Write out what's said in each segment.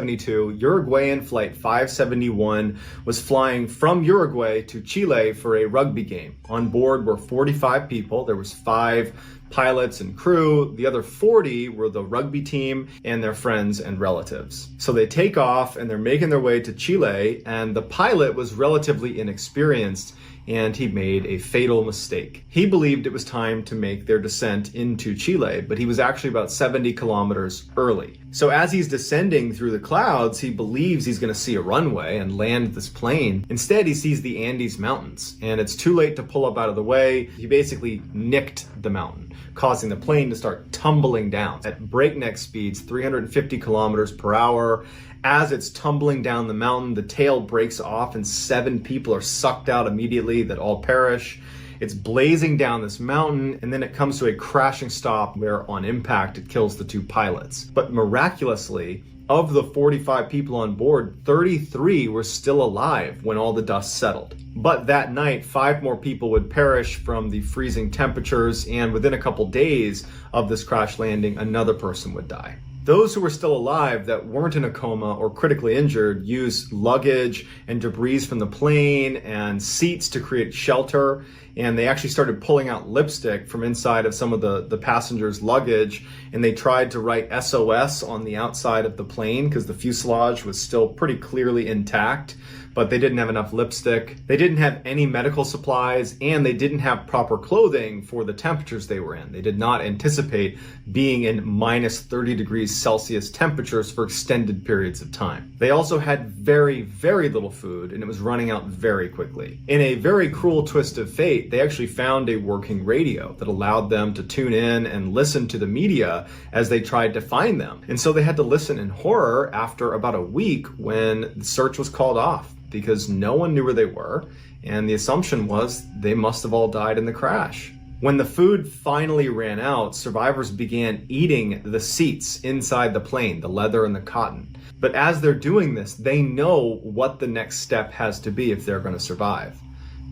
1972, Uruguayan Flight 571 was flying from Uruguay to Chile for a rugby game. On board were 45 people. There was 5 pilots and crew. The other 40 were the rugby team and their friends and relatives. So they take off and they're making their way to Chile, and the pilot was relatively inexperienced and he made a fatal mistake. He believed it was time to make their descent into Chile, but he was actually about 70 kilometers early. So as he's descending through the clouds, he believes he's going to see a runway and land this plane. Instead, he sees the Andes Mountains, and it's too late to pull up out of the way. He basically nicked the mountain, causing the plane to start tumbling down at breakneck speeds, 350 kilometers per hour. As it's tumbling down the mountain, the tail breaks off and 7 people are sucked out immediately that all perish. It's blazing down this mountain, and then it comes to a crashing stop where on impact it kills the 2 pilots. But miraculously, of the 45 people on board, 33 were still alive when all the dust settled. But that night, 5 more people would perish from the freezing temperatures, and within a couple days of this crash landing, another person would die. Those who were still alive that weren't in a coma or critically injured used luggage and debris from the plane and seats to create shelter. And they actually started pulling out lipstick from inside of some of the passengers' luggage. And they tried to write SOS on the outside of the plane because the fuselage was still pretty clearly intact. But they didn't have enough lipstick. They didn't have any medical supplies, and they didn't have proper clothing for the temperatures they were in. They did not anticipate being in minus 30 degrees Celsius temperatures for extended periods of time. They also had very, very little food, and it was running out very quickly. In a very cruel twist of fate, they actually found a working radio that allowed them to tune in and listen to the media as they tried to find them. And so they had to listen in horror after about a week when the search was called off, because no one knew where they were, and the assumption was they must have all died in the crash. When the food finally ran out, survivors began eating the seats inside the plane, the leather and the cotton. But as they're doing this, they know what the next step has to be if they're going to survive.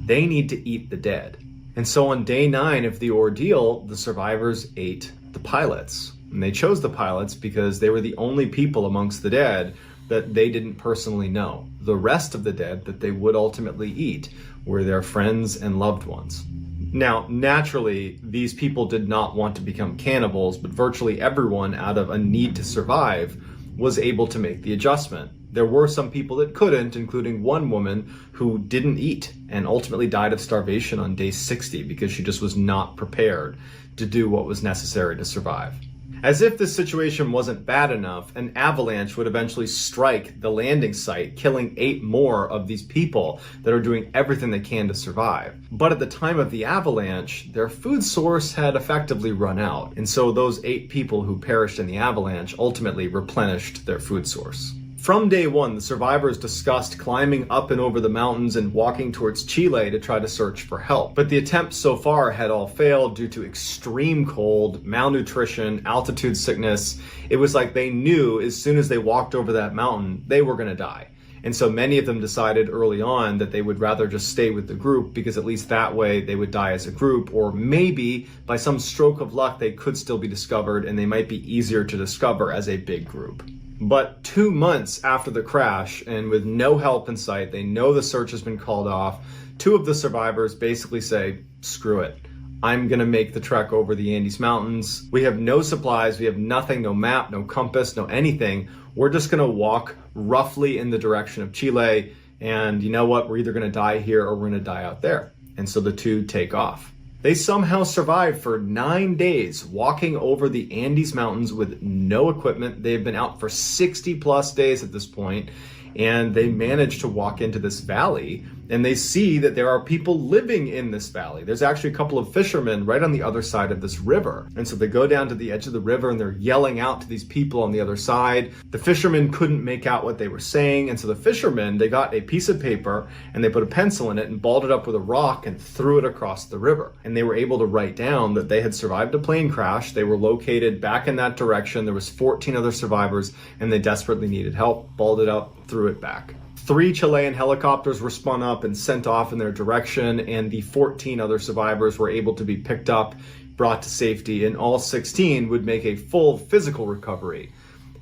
They need to eat the dead. And so on day 9 of the ordeal, the survivors ate the pilots. And they chose the pilots because they were the only people amongst the dead that they didn't personally know. The rest of the dead that they would ultimately eat were their friends and loved ones. Now, naturally, these people did not want to become cannibals, but virtually everyone, out of a need to survive, was able to make the adjustment. There were some people that couldn't, including one woman who didn't eat and ultimately died of starvation on day 60 because she just was not prepared to do what was necessary to survive. As if this situation wasn't bad enough, an avalanche would eventually strike the landing site, killing 8 more of these people that are doing everything they can to survive. But at the time of the avalanche, their food source had effectively run out. And so those 8 people who perished in the avalanche ultimately replenished their food source. From day 1, the survivors discussed climbing up and over the mountains and walking towards Chile to try to search for help. But the attempts so far had all failed due to extreme cold, malnutrition, altitude sickness. It was like they knew as soon as they walked over that mountain, they were going to die. And so many of them decided early on that they would rather just stay with the group, because at least that way they would die as a group, or maybe by some stroke of luck they could still be discovered and they might be easier to discover as a big group. But 2 months after the crash, and with no help in sight, they know the search has been called off. 2 of the survivors basically say, screw it. I'm gonna make the trek over the Andes Mountains. We have no supplies, we have nothing, no map, no compass, no anything. We're just gonna walk roughly in the direction of Chile, and you know what? We're either gonna die here or we're gonna die out there. And so the 2 take off. They somehow survived for 9 days, walking over the Andes Mountains with no equipment. They've been out for 60 plus days at this point, and they managed to walk into this valley, and they see that there are people living in this valley. There's actually a couple of fishermen right on the other side of this river. And so they go down to the edge of the river and they're yelling out to these people on the other side. The fishermen couldn't make out what they were saying. And so the fishermen, they got a piece of paper and they put a pencil in it and balled it up with a rock and threw it across the river. And they were able to write down that they had survived a plane crash. They were located back in that direction. There was 14 other survivors and they desperately needed help. Balled it up, threw it back. 3 Chilean helicopters were spun up and sent off in their direction, and the 14 other survivors were able to be picked up, brought to safety, and all 16 would make a full physical recovery.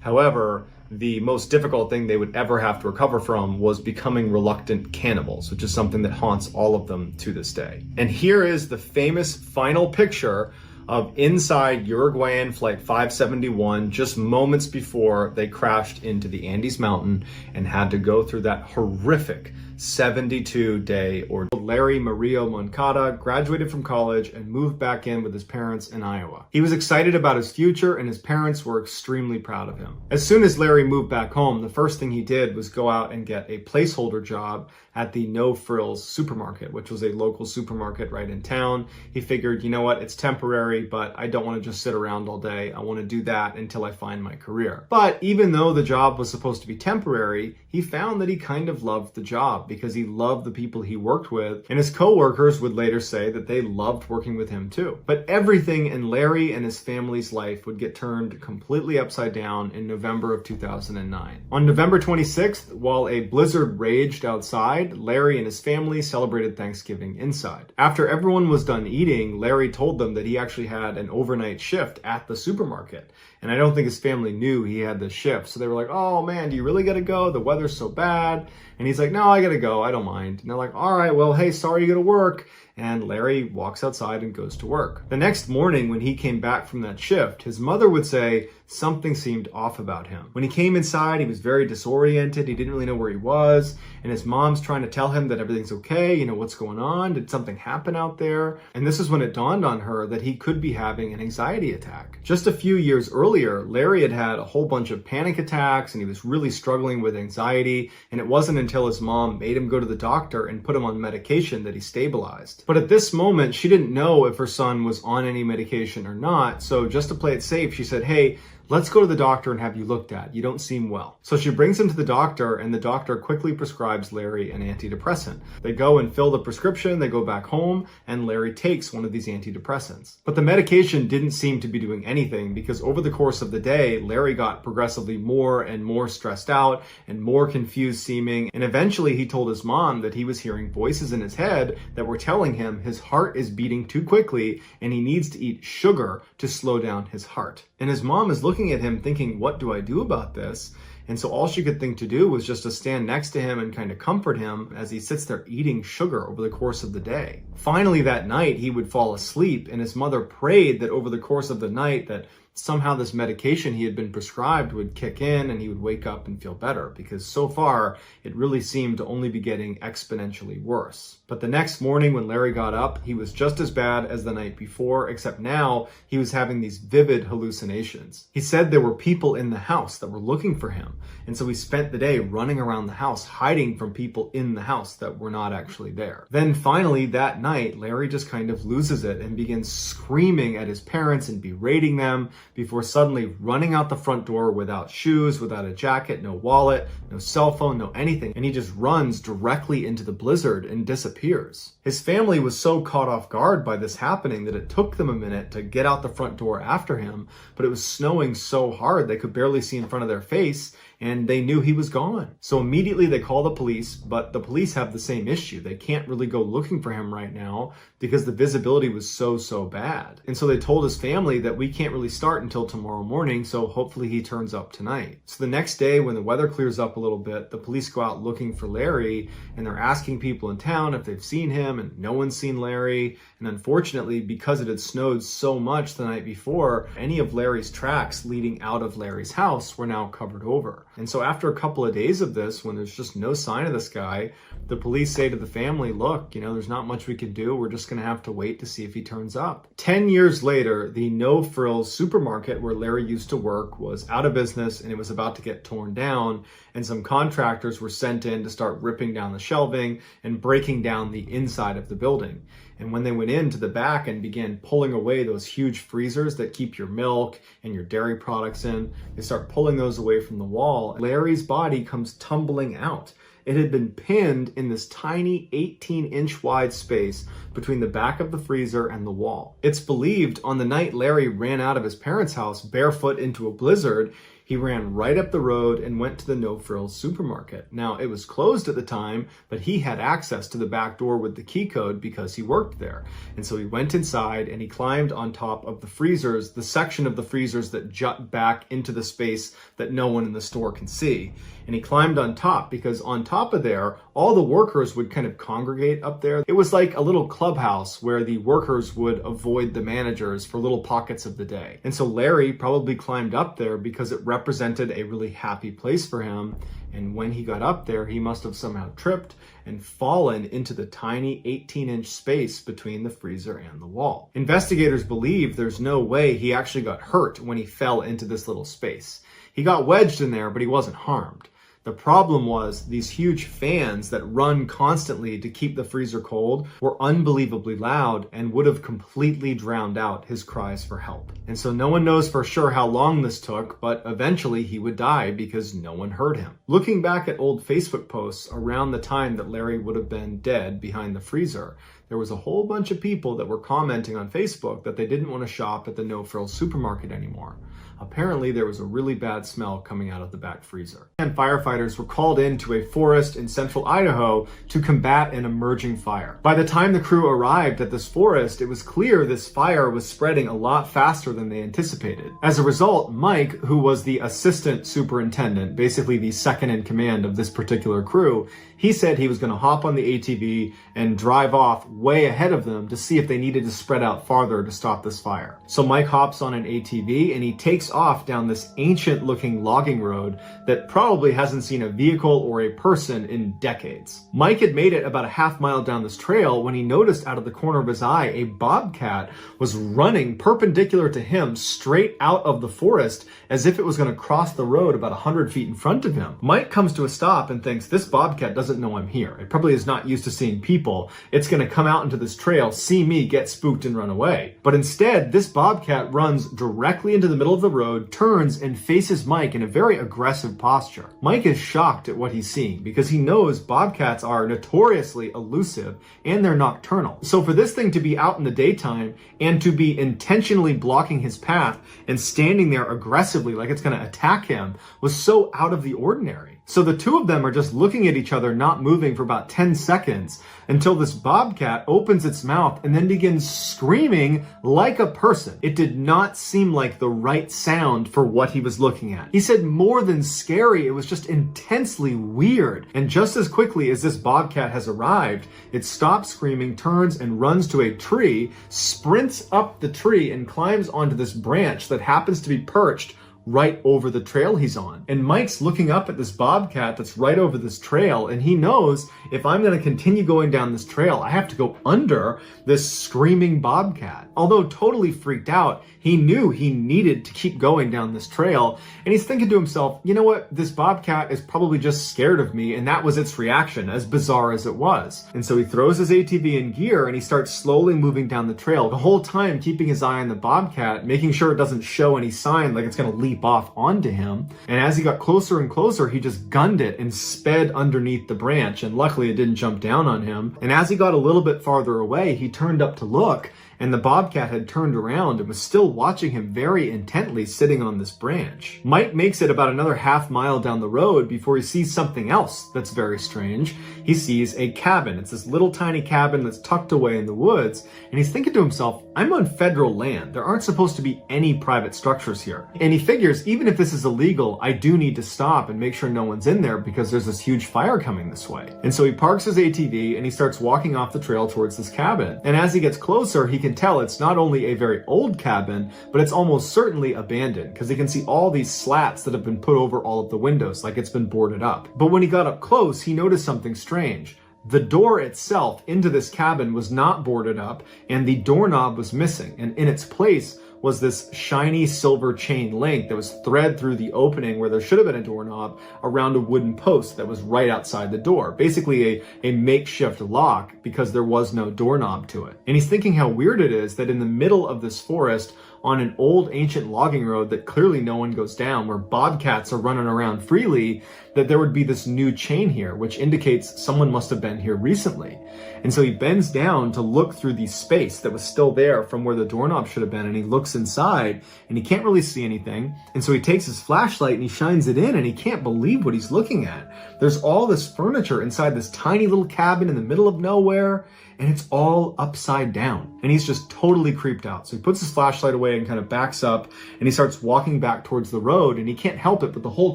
However, the most difficult thing they would ever have to recover from was becoming reluctant cannibals, which is something that haunts all of them to this day. And here is the famous final picture of inside Uruguayan Flight 571 just moments before they crashed into the Andes Mountain and had to go through that horrific 72-day ordeal. Larry Mario Moncada graduated from college and moved back in with his parents in Iowa. He was excited about his future and his parents were extremely proud of him. As soon as Larry moved back home, the first thing he did was go out and get a placeholder job at the No Frills supermarket, which was a local supermarket right in town. He figured, you know what, it's temporary, but I don't want to just sit around all day. I want to do that until I find my career. But even though the job was supposed to be temporary, he found that he kind of loved the job because he loved the people he worked with, and his coworkers would later say that they loved working with him too. But everything in Larry and his family's life would get turned completely upside down in November of 2009. On November 26th, while a blizzard raged outside, Larry and his family celebrated Thanksgiving inside. After everyone was done eating, Larry told them that he actually had an overnight shift at the supermarket. And I don't think his family knew he had this shift. So they were like, oh man, do you really gotta go? The weather's so bad. And he's like, no, I gotta go. I don't mind. And they're like, all right, well, hey, sorry you gotta work. And Larry walks outside and goes to work. The next morning when he came back from that shift, his mother would say something seemed off about him. When he came inside, he was very disoriented. He didn't really know where he was. And his mom's trying to tell him that everything's okay. You know, what's going on? Did something happen out there? And this is when it dawned on her that he could be having an anxiety attack. Just a few years earlier, Larry had had a whole bunch of panic attacks and he was really struggling with anxiety. And it wasn't until his mom made him go to the doctor and put him on medication that he stabilized. But at this moment, she didn't know if her son was on any medication or not. So just to play it safe, she said, hey, let's go to the doctor and have you looked at. You don't seem well. So she brings him to the doctor and the doctor quickly prescribes Larry an antidepressant. They go and fill the prescription, they go back home, and Larry takes one of these antidepressants. But the medication didn't seem to be doing anything because over the course of the day, Larry got progressively more and more stressed out and more confused seeming. And eventually he told his mom that he was hearing voices in his head that were telling him his heart is beating too quickly and he needs to eat sugar to slow down his heart. And his mom is looking at him thinking, what do I do about this? And so all she could think to do was just to stand next to him and kind of comfort him as he sits there eating sugar over the course of the day. Finally that night he would fall asleep and his mother prayed that over the course of the night that somehow this medication he had been prescribed would kick in and he would wake up and feel better, because so far it really seemed to only be getting exponentially worse. But the next morning when Larry got up, he was just as bad as the night before, except now he was having these vivid hallucinations. He said there were people in the house that were looking for him, and so he spent the day running around the house hiding from people in the house that were not actually there. Then finally that night, Larry just kind of loses it and begins screaming at his parents and berating them, before suddenly running out the front door without shoes, without a jacket, no wallet, no cell phone, no anything. And he just runs directly into the blizzard and disappears. His family was so caught off guard by this happening that it took them a minute to get out the front door after him, but it was snowing so hard they could barely see in front of their face, and they knew he was gone. So immediately they call the police, but the police have the same issue. They can't really go looking for him right now because the visibility was so bad. And so they told his family that we can't really start until tomorrow morning, so hopefully he turns up tonight. So the next day when the weather clears up a little bit, the police go out looking for Larry and they're asking people in town if they've seen him, and no one's seen Larry. And unfortunately, because it had snowed so much the night before, any of Larry's tracks leading out of Larry's house were now covered over. And so after a couple of days of this, when there's just no sign of this guy, the police say to the family, look, you know, there's not much we can do. We're just going to have to wait to see if he turns up. 10 years later, the No Frills supermarket where Larry used to work was out of business and it was about to get torn down. And some contractors were sent in to start ripping down the shelving and breaking down the inside of the building. And when they went into the back and began pulling away those huge freezers that keep your milk and your dairy products in, they start pulling those away from the wall. Larry's body comes tumbling out. It had been pinned in this tiny 18-inch wide space between the back of the freezer and the wall. It's believed on the night Larry ran out of his parents' house barefoot into a blizzard, He ran right up the road and went to the No Frills supermarket. Now, it was closed at the time, but he had access to the back door with the key code because he worked there. And so he went inside and he climbed on top of the freezers, the section of the freezers that jut back into the space that no one in the store can see. And he climbed on top because on top of there, all the workers would kind of congregate up there. It was like a little clubhouse where the workers would avoid the managers for little pockets of the day. And so Larry probably climbed up there because it represented a really happy place for him. And when he got up there, he must have somehow tripped and fallen into the tiny 18-inch space between the freezer and the wall. Investigators believe there's no way he actually got hurt when he fell into this little space. He got wedged in there, but he wasn't harmed. The problem was these huge fans that run constantly to keep the freezer cold were unbelievably loud and would have completely drowned out his cries for help. And so no one knows for sure how long this took, but eventually he would die because no one heard him. Looking back at old Facebook posts around the time that Larry would have been dead behind the freezer, there was a whole bunch of people that were commenting on Facebook that they didn't want to shop at the No Frills supermarket anymore. Apparently, there was a really bad smell coming out of the back freezer. And firefighters were called into a forest in central Idaho to combat an emerging fire. By the time the crew arrived at this forest, it was clear this fire was spreading a lot faster than they anticipated. As a result, Mike, who was the assistant superintendent, basically the second in command of this particular crew, he said he was going to hop on the ATV and drive off way ahead of them to see if they needed to spread out farther to stop this fire. So Mike hops on an ATV and he takes off down this ancient looking logging road that probably hasn't seen a vehicle or a person in decades. Mike had made it about a half mile down this trail when he noticed out of the corner of his eye a bobcat was running perpendicular to him straight out of the forest as if it was going to cross the road about 100 feet in front of him. Mike comes to a stop and thinks this bobcat doesn't know I'm here. It probably is not used to seeing people. It's going to come out into this trail, see me, get spooked, and run away. But instead, this bobcat runs directly into the middle of the road, turns, and faces Mike in a very aggressive posture. Mike is shocked at what he's seeing because he knows bobcats are notoriously elusive and they're nocturnal. So for this thing to be out in the daytime and to be intentionally blocking his path and standing there aggressively like it's going to attack him was so out of the ordinary. So the two of them are just looking at each other, not moving for about 10 seconds until this bobcat opens its mouth and then begins screaming like a person. It did not seem like the right sound for what he was looking at. He said more than scary, it was just intensely weird. And just as quickly as this bobcat has arrived, it stops screaming, turns and runs to a tree, sprints up the tree and climbs onto this branch that happens to be perched right over the trail he's on. And Mike's looking up at this bobcat that's right over this trail, and he knows if I'm going to continue going down this trail, I have to go under this screaming bobcat. Although totally freaked out, he knew he needed to keep going down this trail, and he's thinking to himself, you know what, this bobcat is probably just scared of me, and that was its reaction, as bizarre as it was. And so he throws his ATV in gear, and he starts slowly moving down the trail, the whole time keeping his eye on the bobcat, making sure it doesn't show any sign like it's going to leap off onto him. And as he got closer and closer, he just gunned it and sped underneath the branch, and luckily it didn't jump down on him. And as he got a little bit farther away, he turned up to look, and the bobcat had turned around and was still watching him very intently sitting on this branch. Mike makes it about another half mile down the road before he sees something else that's very strange. He sees a cabin. It's this little tiny cabin that's tucked away in the woods, and he's thinking to himself, I'm on federal land. There aren't supposed to be any private structures here. And he figures, even if this is illegal, I do need to stop and make sure no one's in there because there's this huge fire coming this way. And so he parks his ATV and he starts walking off the trail towards this cabin. And as he gets closer, he can tell it's not only a very old cabin, but it's almost certainly abandoned because he can see all these slats that have been put over all of the windows, like it's been boarded up. But when he got up close, he noticed something strange. The door itself into this cabin was not boarded up, and the doorknob was missing, and in its place was this shiny silver chain link that was thread through the opening where there should have been a doorknob around a wooden post that was right outside the door. Basically a makeshift lock because there was no doorknob to it. And he's thinking how weird it is that in the middle of this forest, on an old ancient logging road that clearly no one goes down, where bobcats are running around freely, that there would be this new chain here, which indicates someone must have been here recently. And so he bends down to look through the space that was still there from where the doorknob should have been, and he looks inside and he can't really see anything. And so he takes his flashlight and he shines it in, and he can't believe what he's looking at. There's all this furniture inside this tiny little cabin in the middle of nowhere, and it's all upside down. And he's just totally creeped out. So he puts his flashlight away and kind of backs up, and he starts walking back towards the road, and he can't help it, but the whole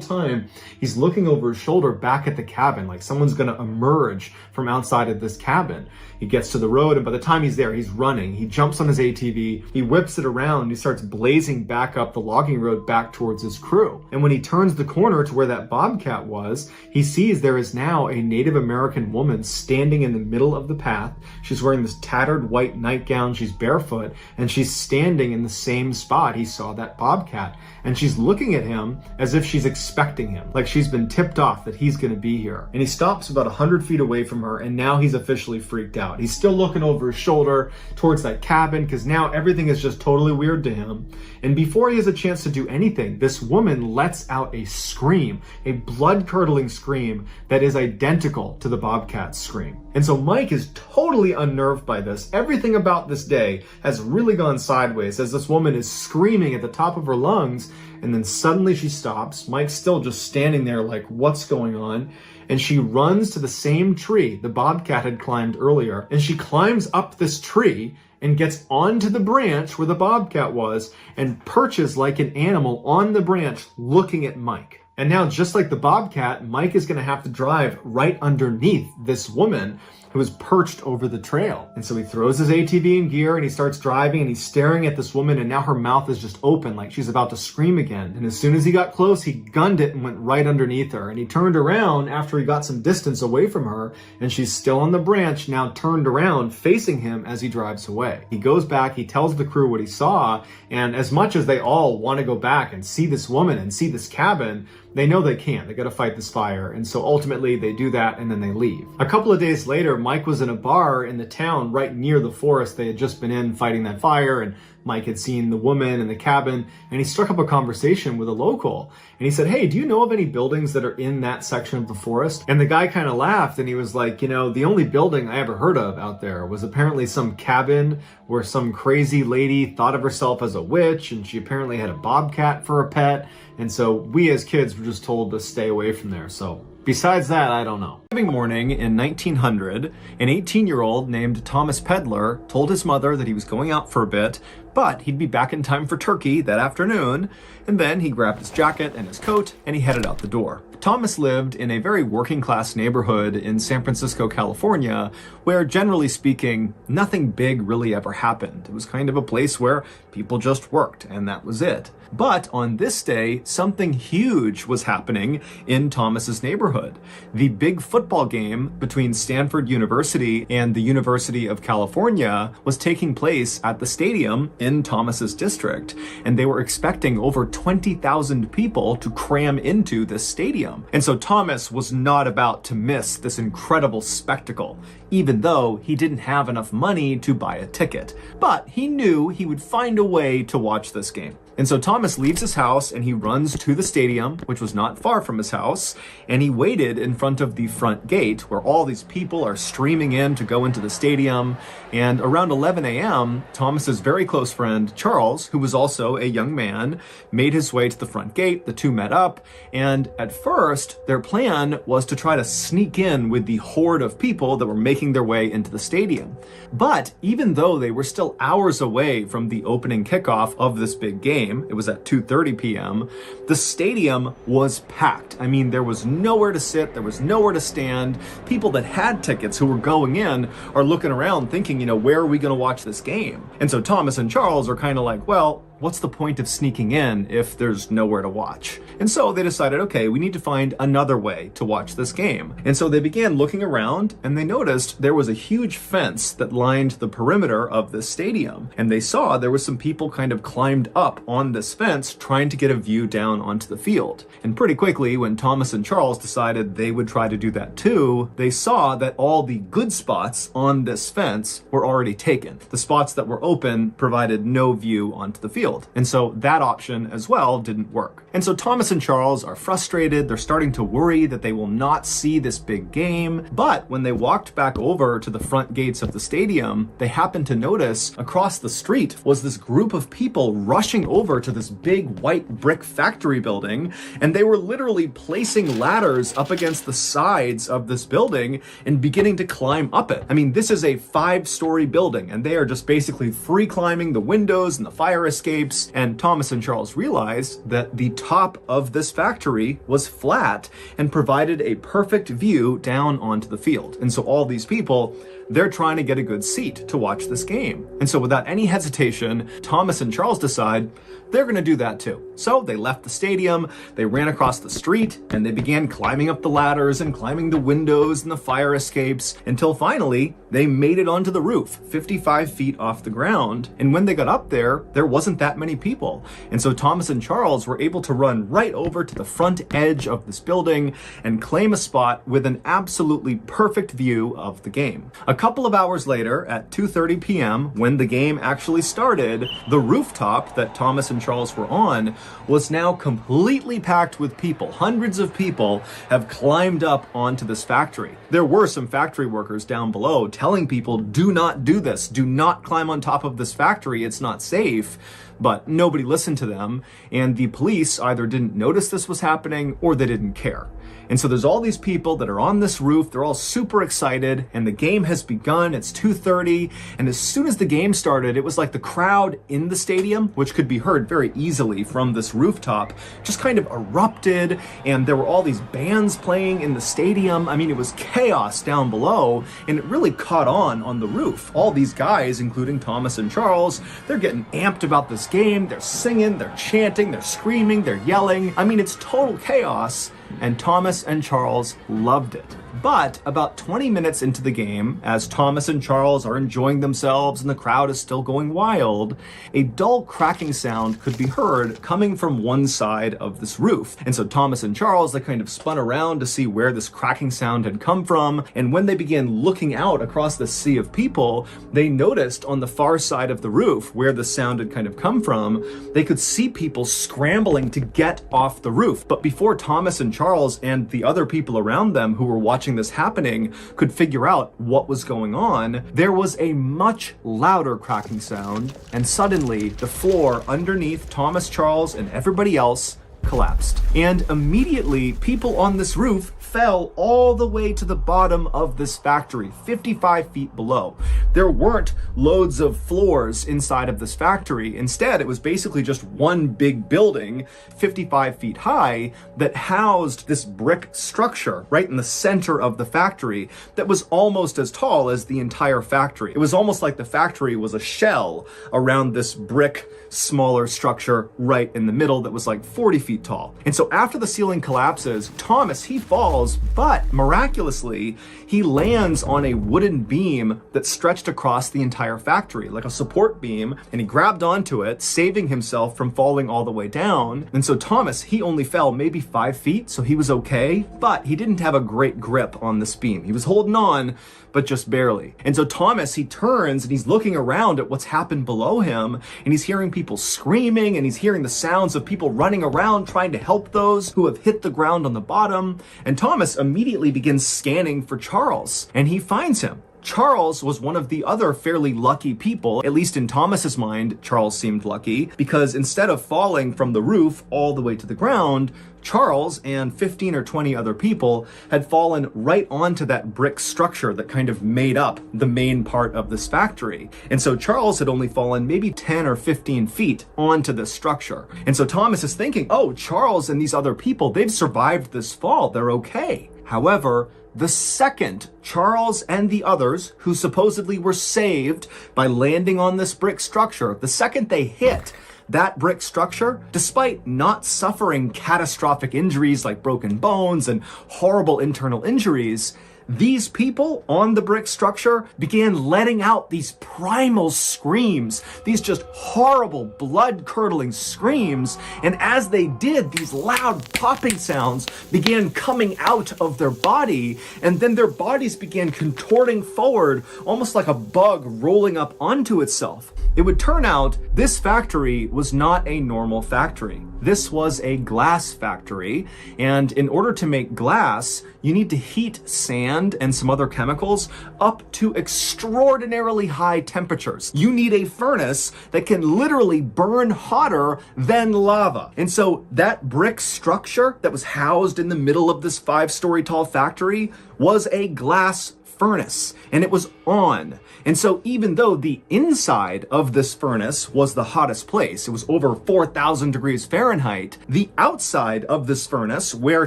time he's looking over his shoulder back at the cabin, like someone's gonna emerge from outside of this cabin. He gets to the road, and by the time he's there, he's running. He jumps on his ATV, he whips it around, he starts blazing back up the logging road back towards his crew. And when he turns the corner to where that bobcat was, he sees there is now a Native American woman standing in the middle of the path. She's wearing this tattered white nightgown, she's barefoot, and she's standing in the same spot he saw that bobcat. And she's looking at him as if she's expecting him, like she's been tipped off that he's gonna be here. And he stops about 100 feet away from her, and now he's officially freaked out. He's still looking over his shoulder towards that cabin, because now everything is just totally weird to him. And before he has a chance to do anything, this woman lets out a scream, a blood-curdling scream that is identical to the bobcat's scream. And so Mike is totally unnerved by this. Everything about this day has really gone sideways as this woman is screaming at the top of her lungs, and then suddenly she stops. Mike's still just standing there like, what's going on? And she runs to the same tree the bobcat had climbed earlier, and she climbs up this tree and gets onto the branch where the bobcat was and perches like an animal on the branch looking at Mike. And now, just like the bobcat, Mike is going to have to drive right underneath this woman who is perched over the trail. And so he throws his ATV in gear and he starts driving, and he's staring at this woman, and now her mouth is just open like she's about to scream again. And as soon as he got close, he gunned it and went right underneath her. And he turned around after he got some distance away from her, and she's still on the branch, now turned around facing him as he drives away. He goes back, he tells the crew what he saw, and as much as they all want to go back and see this woman and see this cabin, they know they can't. They got to fight this fire. And so ultimately they do that, and then they leave. A couple of days later, Mike was in a bar in the town right near the forest they had just been in fighting that fire, and Mike had seen the woman in the cabin, and he struck up a conversation with a local. And he said, hey, do you know of any buildings that are in that section of the forest? And the guy kind of laughed, and he was like, you know, the only building I ever heard of out there was apparently some cabin where some crazy lady thought of herself as a witch, and she apparently had a bobcat for a pet. And so we as kids were just told to stay away from there. So besides that, I don't know. The morning in 1900, an 18-year-old named Thomas Pedler told his mother that he was going out for a bit, but he'd be back in time for turkey that afternoon. And then he grabbed his jacket and his coat and he headed out the door. Thomas lived in a very working class neighborhood in San Francisco, California, where generally speaking, nothing big really ever happened. It was kind of a place where people just worked, and that was it. But on this day, something huge was happening in Thomas's neighborhood. The big football game between Stanford University and the University of California was taking place at the stadium in Thomas's district, and they were expecting over 20,000 people to cram into this stadium. And so Thomas was not about to miss this incredible spectacle, even though he didn't have enough money to buy a ticket. But he knew he would find a way to watch this game. And so Thomas leaves his house and he runs to the stadium, which was not far from his house, and he waited in front of the front gate where all these people are streaming in to go into the stadium. And around 11 a.m., Thomas's very close friend, Charles, who was also a young man, made his way to the front gate. The two met up, and at first, their plan was to try to sneak in with the horde of people that were making their way into the stadium. But even though they were still hours away from the opening kickoff of this big game, it was at 2:30 p.m., the stadium was packed. I mean, there was nowhere to sit, there was nowhere to stand. People that had tickets who were going in are looking around thinking, you know, where are we going to watch this game? And so Thomas and Charles are kind of like, well, what's the point of sneaking in if there's nowhere to watch? And so they decided, okay, we need to find another way to watch this game. And so they began looking around, and they noticed there was a huge fence that lined the perimeter of this stadium. And they saw there was some people kind of climbed up on this fence trying to get a view down onto the field. And pretty quickly, when Thomas and Charles decided they would try to do that too, they saw that all the good spots on this fence were already taken. The spots that were open provided no view onto the field. field. And so that option as well didn't work. And so Thomas and Charles are frustrated. They're starting to worry that they will not see this big game. But when they walked back over to the front gates of the stadium, they happened to notice across the street was this group of people rushing over to this big white brick factory building. And they were literally placing ladders up against the sides of this building and beginning to climb up it. I mean, this is a 5-story building, and they are just basically free climbing the windows and the fire escapes. And Thomas and Charles realized that the top of this factory was flat and provided a perfect view down onto the field. And so all these people, they're trying to get a good seat to watch this game. And so without any hesitation, Thomas and Charles decide they're going to do that too. So they left the stadium, they ran across the street, and they began climbing up the ladders and climbing the windows and the fire escapes until finally they made it onto the roof, 55 feet off the ground. And when they got up there, there wasn't that many people. And so Thomas and Charles were able to run right over to the front edge of this building and claim a spot with an absolutely perfect view of the game. A couple of hours later, at 2:30 p.m., when the game actually started, the rooftop that Thomas and Charles were on was now completely packed with people. Hundreds of people have climbed up onto this factory. There were some factory workers down below telling people, do not do this. Do not climb on top of this factory. It's not safe. But nobody listened to them, and the police either didn't notice this was happening or they didn't care. And so there's all these people that are on this roof, they're all super excited, and the game has begun. It's 2:30, and as soon as the game started, it was like the crowd in the stadium, which could be heard very easily from this rooftop, just kind of erupted, and there were all these bands playing in the stadium. I mean, it was chaos down below, and it really caught on the roof. All these guys, including Thomas and Charles, they're getting amped about this game, they're singing, they're chanting, they're screaming, they're yelling. I mean, it's total chaos. And Thomas and Charles loved it. But about 20 minutes into the game, as Thomas and Charles are enjoying themselves and the crowd is still going wild, a dull cracking sound could be heard coming from one side of this roof. And so Thomas and Charles, they kind of spun around to see where this cracking sound had come from. And when they began looking out across the sea of people, they noticed on the far side of the roof where the sound had kind of come from, they could see people scrambling to get off the roof. But before Thomas and Charles and the other people around them who were watching this happening could figure out what was going on, there was a much louder cracking sound, and suddenly the floor underneath Thomas, Charles, and everybody else collapsed. And immediately, people on this roof fell all the way to the bottom of this factory, 55 feet below. There weren't loads of floors inside of this factory. Instead, it was basically just one big building, 55 feet high, that housed this brick structure right in the center of the factory that was almost as tall as the entire factory. It was almost like the factory was a shell around this brick, smaller structure right in the middle that was like 40 feet tall. And so after the ceiling collapses, Thomas, he falls, but miraculously, he lands on a wooden beam that stretched across the entire factory, like a support beam, and he grabbed onto it, saving himself from falling all the way down. And so Thomas, he only fell maybe 5 feet, so he was okay, but he didn't have a great grip on this beam. He was holding on, but just barely. And so Thomas, he turns and he's looking around at what's happened below him, and he's hearing people screaming, and he's hearing the sounds of people running around trying to help those who have hit the ground on the bottom. And Thomas immediately begins scanning for Charles, and he finds him. Charles was one of the other fairly lucky people, at least in Thomas's mind, Charles seemed lucky, because instead of falling from the roof all the way to the ground, Charles and 15 or 20 other people had fallen right onto that brick structure that kind of made up the main part of this factory. And so Charles had only fallen maybe 10 or 15 feet onto this structure. And so Thomas is thinking, oh, Charles and these other people, they've survived this fall, they're okay. However, the second Charles and the others, who supposedly were saved by landing on this brick structure, the second they hit that brick structure, despite not suffering catastrophic injuries like broken bones and horrible internal injuries, these people on the brick structure began letting out these primal screams, these just horrible blood-curdling screams. And as they did, these loud popping sounds began coming out of their body, and then their bodies began contorting forward, almost like a bug rolling up onto itself. It would turn out this factory was not a normal factory. This was a glass factory, and in order to make glass, you need to heat sand and some other chemicals up to extraordinarily high temperatures. You need a furnace that can literally burn hotter than lava. And so that brick structure that was housed in the middle of this 5-story tall factory was a glass furnace, and it was on. And so even though the inside of this furnace was the hottest place, it was over 4,000 degrees Fahrenheit, the outside of this furnace, where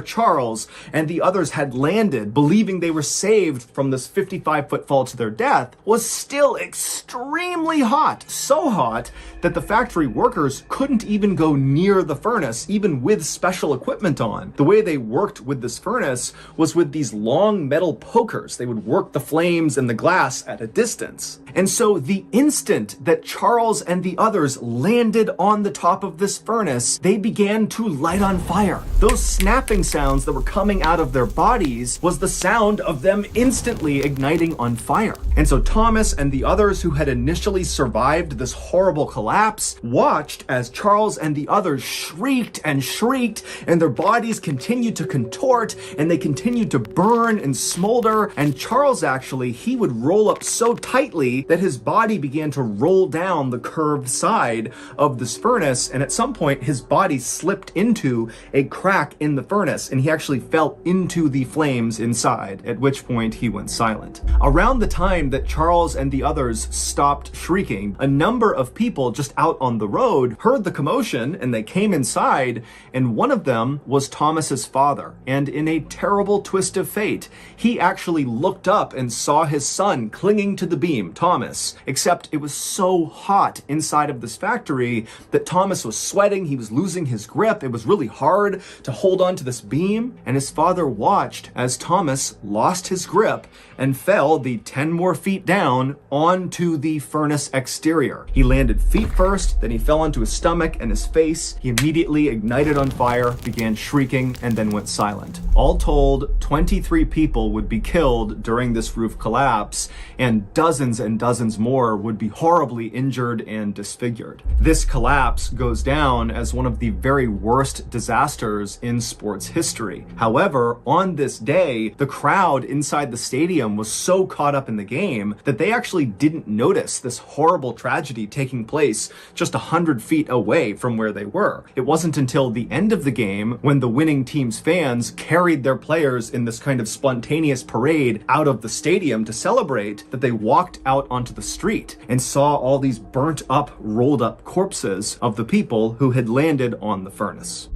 Charles and the others had landed, believing they were saved from this 55-foot fall to their death, was still extremely hot. So hot that the factory workers couldn't even go near the furnace, even with special equipment on. The way they worked with this furnace was with these long metal pokers. They would work the flames and the glass at a distance. And so the instant that Charles and the others landed on the top of this furnace, they began to light on fire. Those snapping sounds that were coming out of their bodies was the sound of them instantly igniting on fire. And so Thomas and the others who had initially survived this horrible collapse watched as Charles and the others shrieked and shrieked, and their bodies continued to contort, and they continued to burn and smolder. And Charles, actually, he would roll up so tightly that his body began to roll down the curved side of this furnace, and at some point his body slipped into a crack in the furnace, and he actually fell into the flames inside, at which point he went silent. Around the time that Charles and the others stopped shrieking, a number of people just out on the road heard the commotion, and they came inside, and one of them was Thomas's father. And in a terrible twist of fate, he actually looked up and saw his son clinging to the beam, Thomas, except it was so hot inside of this factory that Thomas was sweating, he was losing his grip, it was really hard to hold on to this beam, and his father watched as Thomas lost his grip and fell the 10 more feet down onto the furnace exterior. He landed feet first, then he fell onto his stomach and his face. He immediately ignited on fire, began shrieking, and then went silent. All told, 23 people would be killed during this roof collapse, and dozens more would be horribly injured and disfigured. This collapse goes down as one of the very worst disasters in sports history. However, on this day, the crowd inside the stadium was so caught up in the game that they actually didn't notice this horrible tragedy taking place just 100 feet away from where they were. It wasn't until the end of the game, when the winning team's fans carried their players in this kind of spontaneous parade out of the stadium to celebrate, that they walked out onto the street and saw all these burnt up, rolled up corpses of the people who had landed on the furnace.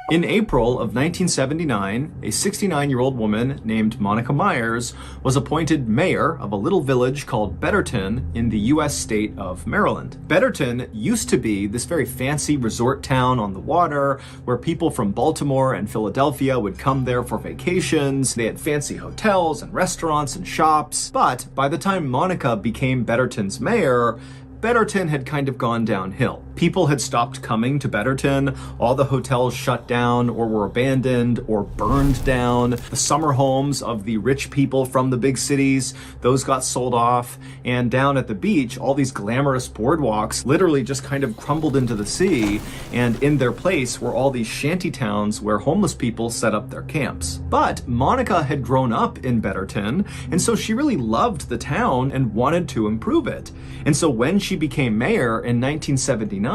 In April of 1979, a 69-year-old woman named Monica Myers was appointed mayor of a little village called Betterton in the U.S. state of Maryland. Betterton used to be this very fancy resort town on the water where people from Baltimore and Philadelphia would come there for vacations. They had fancy hotels and restaurants and shops. But by the time Monica became Betterton's mayor, Betterton had kind of gone downhill. People had stopped coming to Betterton, all the hotels shut down or were abandoned or burned down. The summer homes of the rich people from the big cities, those got sold off. And down at the beach, all these glamorous boardwalks literally just kind of crumbled into the sea, and in their place were all these shanty towns where homeless people set up their camps. But Monica had grown up in Betterton, and so she really loved the town and wanted to improve it. And so when she became mayor in 1979,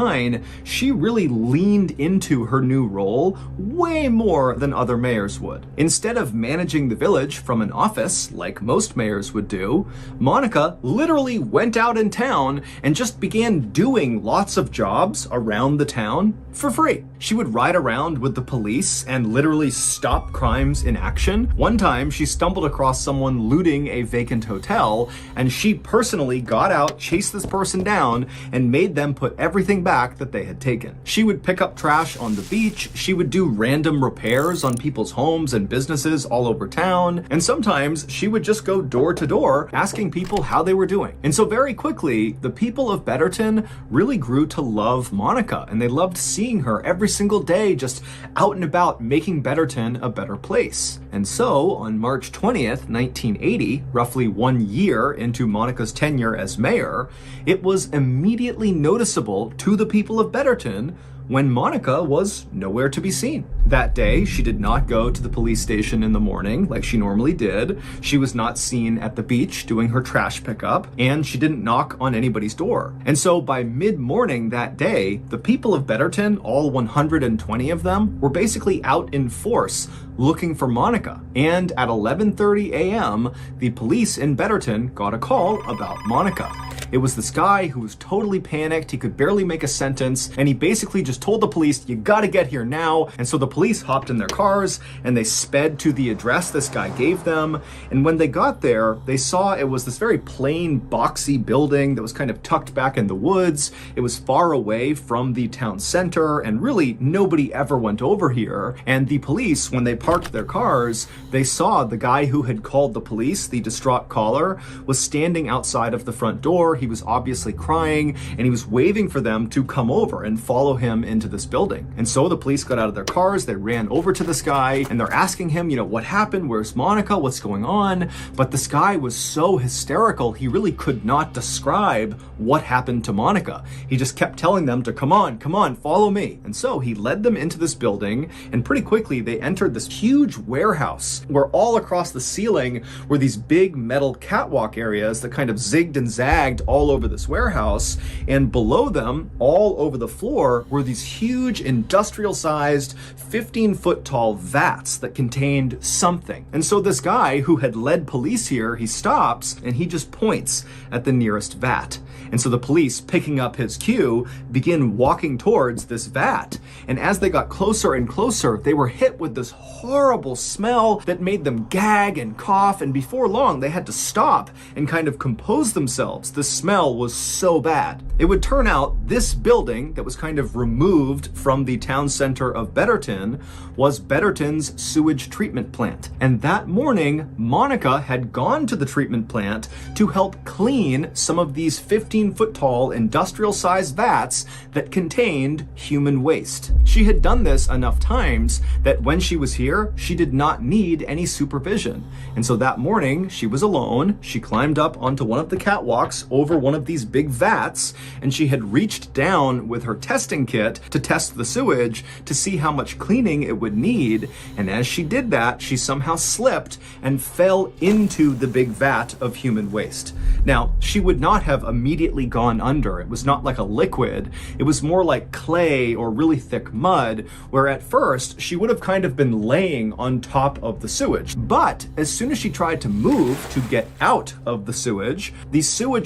she really leaned into her new role way more than other mayors would. Instead of managing the village from an office like most mayors would do, Monica literally went out in town and just began doing lots of jobs around the town for free. She would ride around with the police and literally stop crimes in action. One time, she stumbled across someone looting a vacant hotel, and she personally got out, chased this person them down and made them put everything back that they had taken. She would pick up trash on the beach, she would do random repairs on people's homes and businesses all over town, and sometimes she would just go door to door asking people how they were doing. And so very quickly, the people of Betterton really grew to love Monica, and they loved seeing her every single day just out and about making Betterton a better place. And so on March 20th, 1980, roughly 1 year into Monica's tenure as mayor, it was immediately noticeable to the people of Betterton when Monica was nowhere to be seen. That day, she did not go to the police station in the morning like she normally did. She was not seen at the beach doing her trash pickup, and she didn't knock on anybody's door. And so by mid-morning that day, the people of Betterton, all 120 of them, were basically out in force looking for Monica. And at 11:30 a.m., the police in Betterton got a call about Monica. It was this guy who was totally panicked. He could barely make a sentence, and he basically just told the police, "You gotta get here now." And so the police hopped in their cars and they sped to the address this guy gave them. And when they got there, they saw it was this very plain, boxy building that was kind of tucked back in the woods. It was far away from the town center, and really nobody ever went over here. And the police, when they parked their cars, they saw the guy who had called the police, the distraught caller, was standing outside of the front door. He was obviously crying, and he was waving for them to come over and follow him into this building. And so the police got out of their cars, they ran over to this guy, and they're asking him, what happened? Where's Monica? What's going on? But this guy was so hysterical, he really could not describe what happened to Monica. He just kept telling them to come on, follow me. And so he led them into this building, and pretty quickly they entered this huge warehouse where all across the ceiling were these big metal catwalk areas that kind of zigged and zagged all over this warehouse, and below them, all over the floor, were these huge industrial-sized 15-foot tall vats that contained something. And so this guy who had led police here, he stops and he just points at the nearest vat. And so the police, picking up his cue, begin walking towards this vat. And as they got closer and closer, they were hit with this horrible smell that made them gag and cough, and before long they had to stop and kind of compose themselves. The smell was so bad. It would turn out this building that was kind of removed from the town center of Betterton was Betterton's sewage treatment plant. And that morning, Monica had gone to the treatment plant to help clean some of these 15-foot tall industrial-sized vats that contained human waste. She had done this enough times that when she was here, she did not need any supervision. And so that morning, she was alone. She climbed up onto one of the catwalks over one of these big vats, and she had reached down with her testing kit to test the sewage to see how much cleaning it would need. And as she did that, she somehow slipped and fell into the big vat of human waste. Now, she would not have immediately gone under. It was not like a liquid. It was more like clay or really thick mud, where at first she would have kind of been laying on top of the sewage. But as soon as she tried to move to get out of the sewage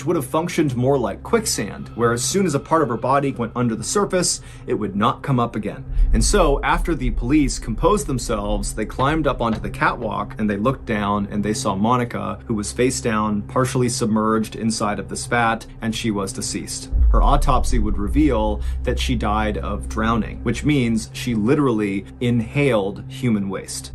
would have functioned more like quicksand, where as soon as a part of her body went under the surface, it would not come up again. And so after the police composed themselves, they climbed up onto the catwalk and they looked down and they saw Monica, who was face down, partially submerged inside of this vat, and she was deceased. Her autopsy would reveal that she died of drowning, which means she literally inhaled human waste.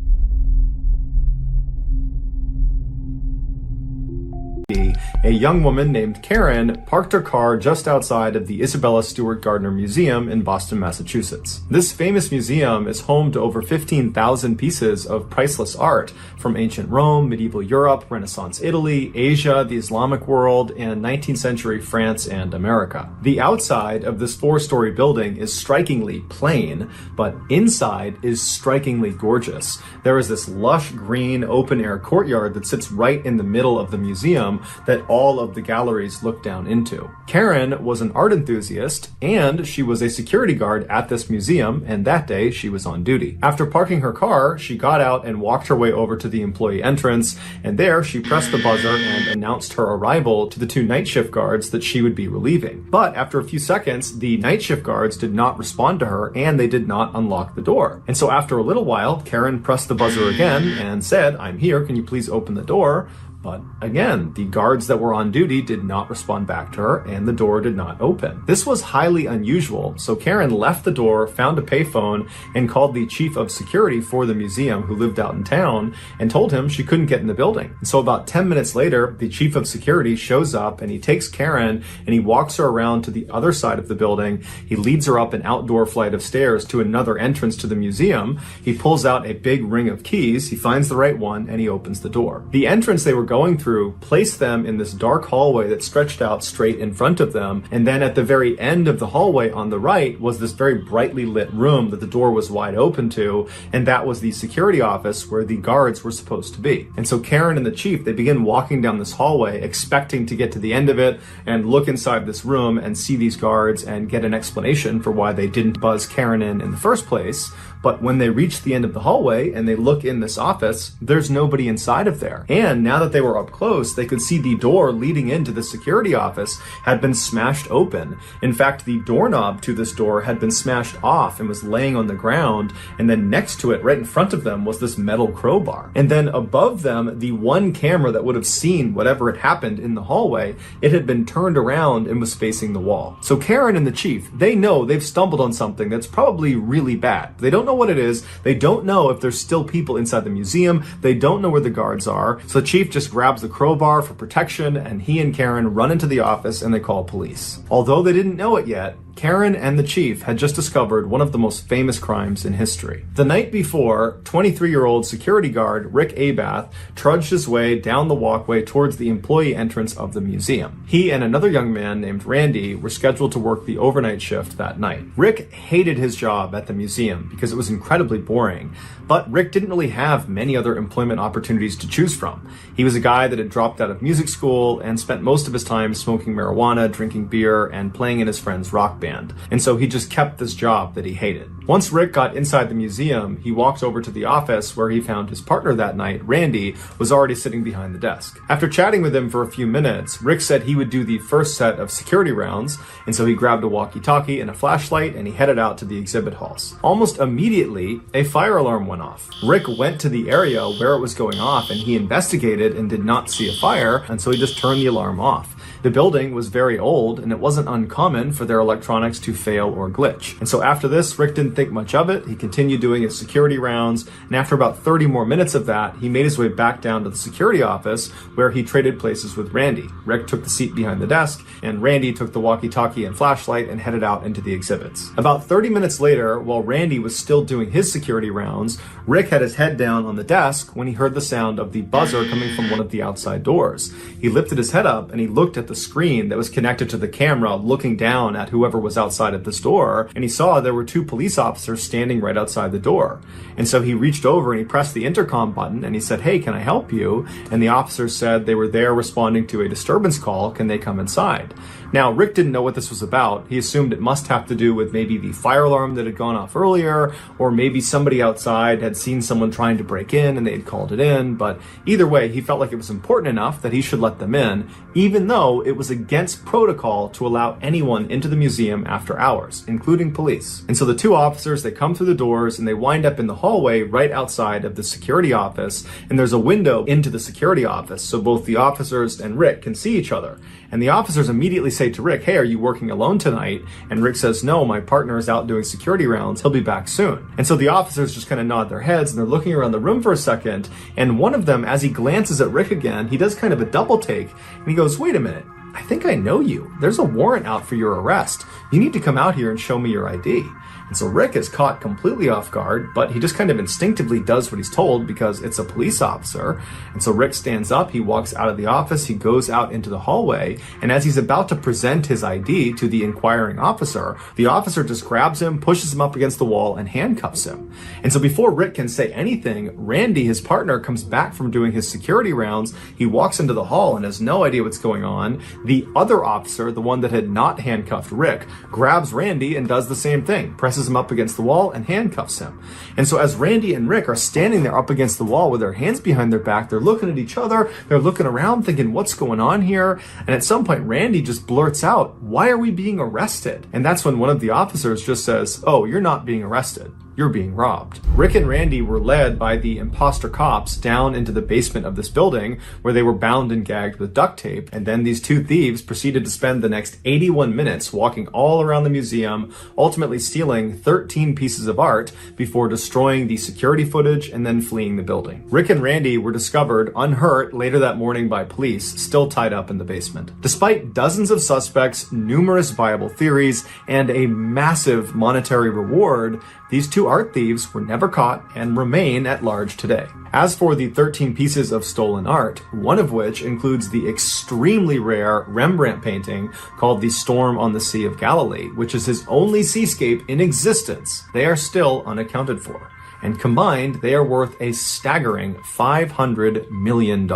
A young woman named Karen parked her car just outside of the Isabella Stewart Gardner Museum in Boston, Massachusetts. This famous museum is home to over 15,000 pieces of priceless art from ancient Rome, medieval Europe, Renaissance Italy, Asia, the Islamic world, and 19th century France and America. The outside of this 4-story building is strikingly plain, but inside is strikingly gorgeous. There is this lush green open-air courtyard that sits right in the middle of the museum that all of the galleries look down into. Karen was an art enthusiast, and she was a security guard at this museum, and that day she was on duty. After parking her car, she got out and walked her way over to the employee entrance, and there she pressed the buzzer and announced her arrival to the 2 night shift guards that she would be relieving. But after a few seconds, the night shift guards did not respond to her, and they did not unlock the door. And so after a little while, Karen pressed the buzzer again and said, "I'm here, can you please open the door?" But again, the guards that were on duty did not respond back to her, and the door did not open. This was highly unusual, so Karen left the door, found a payphone, and called the chief of security for the museum, who lived out in town, and told him she couldn't get in the building. And so about 10 minutes later, the chief of security shows up, and he takes Karen and he walks her around to the other side of the building. He leads her up an outdoor flight of stairs to another entrance to the museum. He pulls out a big ring of keys, he finds the right one, and he opens the door. The entrance they were going through placed them in this dark hallway that stretched out straight in front of them, and then at the very end of the hallway on the right was this very brightly lit room that the door was wide open to, and that was the security office where the guards were supposed to be. And so Karen and the chief, they begin walking down this hallway expecting to get to the end of it and look inside this room and see these guards and get an explanation for why they didn't buzz Karen in the first place. But when they reach the end of the hallway and they look in this office, there's nobody inside of there. And now that they were up close, they could see the door leading into the security office had been smashed open. In fact, the doorknob to this door had been smashed off and was laying on the ground. And then next to it, right in front of them, was this metal crowbar. And then above them, the one camera that would have seen whatever had happened in the hallway, it had been turned around and was facing the wall. So Karen and the chief, they know they've stumbled on something that's probably really bad. They don't know what it is. They don't know if there's still people inside the museum. They don't know where the guards are. So the chief just grabs the crowbar for protection, and he and Karen run into the office and they call police. Although they didn't know it yet, Karen and the chief had just discovered one of the most famous crimes in history. The night before, 23-year-old security guard Rick Abath trudged his way down the walkway towards the employee entrance of the museum. He and another young man named Randy were scheduled to work the overnight shift that night. Rick hated his job at the museum because it was incredibly boring, but Rick didn't really have many other employment opportunities to choose from. He was a guy that had dropped out of music school and spent most of his time smoking marijuana, drinking beer, and playing in his friend's rock band. And so he just kept this job that he hated. Once Rick got inside the museum, he walked over to the office where he found his partner that night, Randy, was already sitting behind the desk. After chatting with him for a few minutes, Rick said he would do the first set of security rounds, and so he grabbed a walkie-talkie and a flashlight and he headed out to the exhibit halls. Almost immediately, a fire alarm went off. Rick went to the area where it was going off and he investigated and did not see a fire, and so he just turned the alarm off. The building was very old and it wasn't uncommon for their electronics to fail or glitch. And so after this, Rick didn't think much of it. He continued doing his security rounds, and after about 30 more minutes of that, he made his way back down to the security office where he traded places with Randy. Rick took the seat behind the desk and Randy took the walkie-talkie and flashlight and headed out into the exhibits. About 30 minutes later, while Randy was still doing his security rounds, Rick had his head down on the desk when he heard the sound of the buzzer coming from one of the outside doors. He lifted his head up and he looked at the screen that was connected to the camera looking down at whoever was outside of this door, and he saw there were two police officers standing right outside the door. And so he reached over and he pressed the intercom button and he said, "Hey, can I help you?" And the officers said they were there responding to a disturbance call. Can they come inside? Now, Rick didn't know what this was about. He assumed it must have to do with maybe the fire alarm that had gone off earlier, or maybe somebody outside had seen someone trying to break in and they had called it in. But either way, he felt like it was important enough that he should let them in, even though it was against protocol to allow anyone into the museum after hours, including police. And so the two officers, they come through the doors and they wind up in the hallway right outside of the security office, and there's a window into the security office, so both the officers and Rick can see each other. And the officers immediately say to Rick, "Hey, are you working alone tonight?" And Rick says, "No, my partner is out doing security rounds. He'll be back soon." And so the officers just kind of nod their heads and they're looking around the room for a second. And one of them, as he glances at Rick again, he does kind of a double take and he goes, "Wait a minute. I think I know you. There's a warrant out for your arrest. You need to come out here and show me your ID." And so Rick is caught completely off guard, but he just kind of instinctively does what he's told because it's a police officer. And so Rick stands up, he walks out of the office, he goes out into the hallway, and as he's about to present his ID to the inquiring officer, the officer just grabs him, pushes him up against the wall, and handcuffs him. And so before Rick can say anything, Randy, his partner, comes back from doing his security rounds. He walks into the hall and has no idea what's going on. The other officer, the one that had not handcuffed Rick, grabs Randy and does the same thing, presses him up against the wall and handcuffs him. And so as Randy and Rick are standing there up against the wall with their hands behind their back, they're looking at each other, they're looking around thinking, what's going on here? And at some point, Randy just blurts out, "Why are we being arrested?" And that's when one of the officers just says, "Oh, you're not being arrested." you're being robbed. Rick and Randy were led by the imposter cops down into the basement of this building where they were bound and gagged with duct tape, and then these two thieves proceeded to spend the next 81 minutes walking all around the museum, ultimately stealing 13 pieces of art before destroying the security footage and then fleeing the building. Rick and Randy were discovered unhurt later that morning by police, still tied up in the basement. Despite dozens of suspects, numerous viable theories, and a massive monetary reward, these two art thieves were never caught and remain at large today. As for the 13 pieces of stolen art, one of which includes the extremely rare Rembrandt painting called The Storm on the Sea of Galilee, which is his only seascape in existence, they are still unaccounted for. And combined, they are worth a staggering $500 million.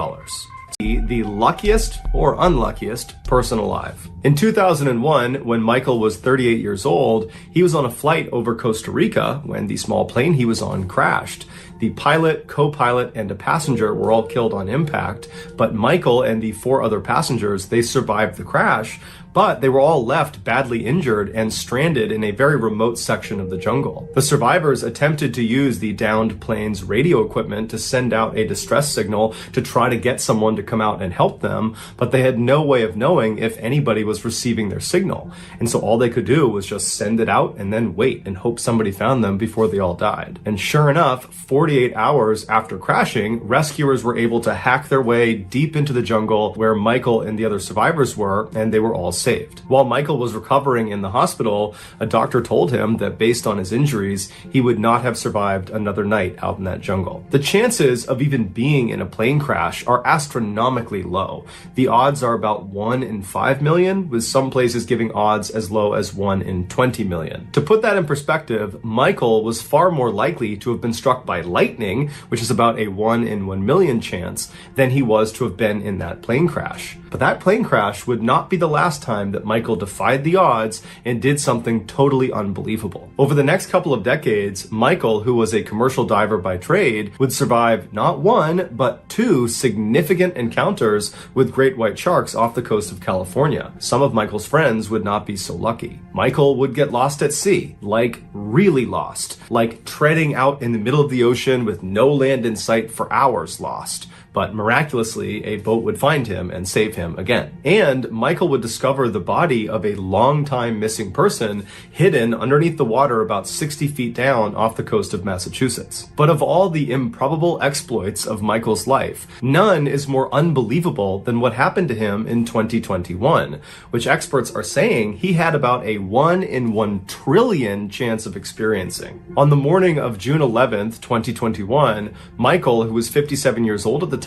The luckiest or unluckiest person alive. In 2001, when Michael was 38 years old, he was on a flight over Costa Rica when the small plane he was on crashed. The pilot, co-pilot, and a passenger were all killed on impact, but Michael and the 4 other passengers, they survived the crash, but they were all left badly injured and stranded in a very remote section of the jungle. The survivors attempted to use the downed plane's radio equipment to send out a distress signal to try to get someone to come out and help them, but they had no way of knowing if anybody was receiving their signal. And so all they could do was just send it out and then wait and hope somebody found them before they all died. And sure enough, 48 hours after crashing, rescuers were able to hack their way deep into the jungle where Michael and the other survivors were, and they were all saved. While Michael was recovering in the hospital, a doctor told him that based on his injuries, he would not have survived another night out in that jungle. The chances of even being in a plane crash are astronomically low. The odds are about 1 in 5 million, with some places giving odds as low as 1 in 20 million. To put that in perspective, Michael was far more likely to have been struck by lightning, which is about a 1 in 1 million chance, than he was to have been in that plane crash. But that plane crash would not be the last time that Michael defied the odds and did something totally unbelievable. Over the next couple of decades, Michael, who was a commercial diver by trade, would survive not 1, but 2 significant encounters with great white sharks off the coast of California. Some of Michael's friends would not be so lucky. Michael would get lost at sea, like really lost, like treading out in the middle of the ocean with no land in sight for hours lost. But miraculously, a boat would find him and save him again. And Michael would discover the body of a long-time missing person hidden underneath the water about 60 feet down off the coast of Massachusetts. But of all the improbable exploits of Michael's life, none is more unbelievable than what happened to him in 2021, which experts are saying he had about a 1 in 1 trillion chance of experiencing. On the morning of June 11th, 2021, Michael, who was 57 years old at the time,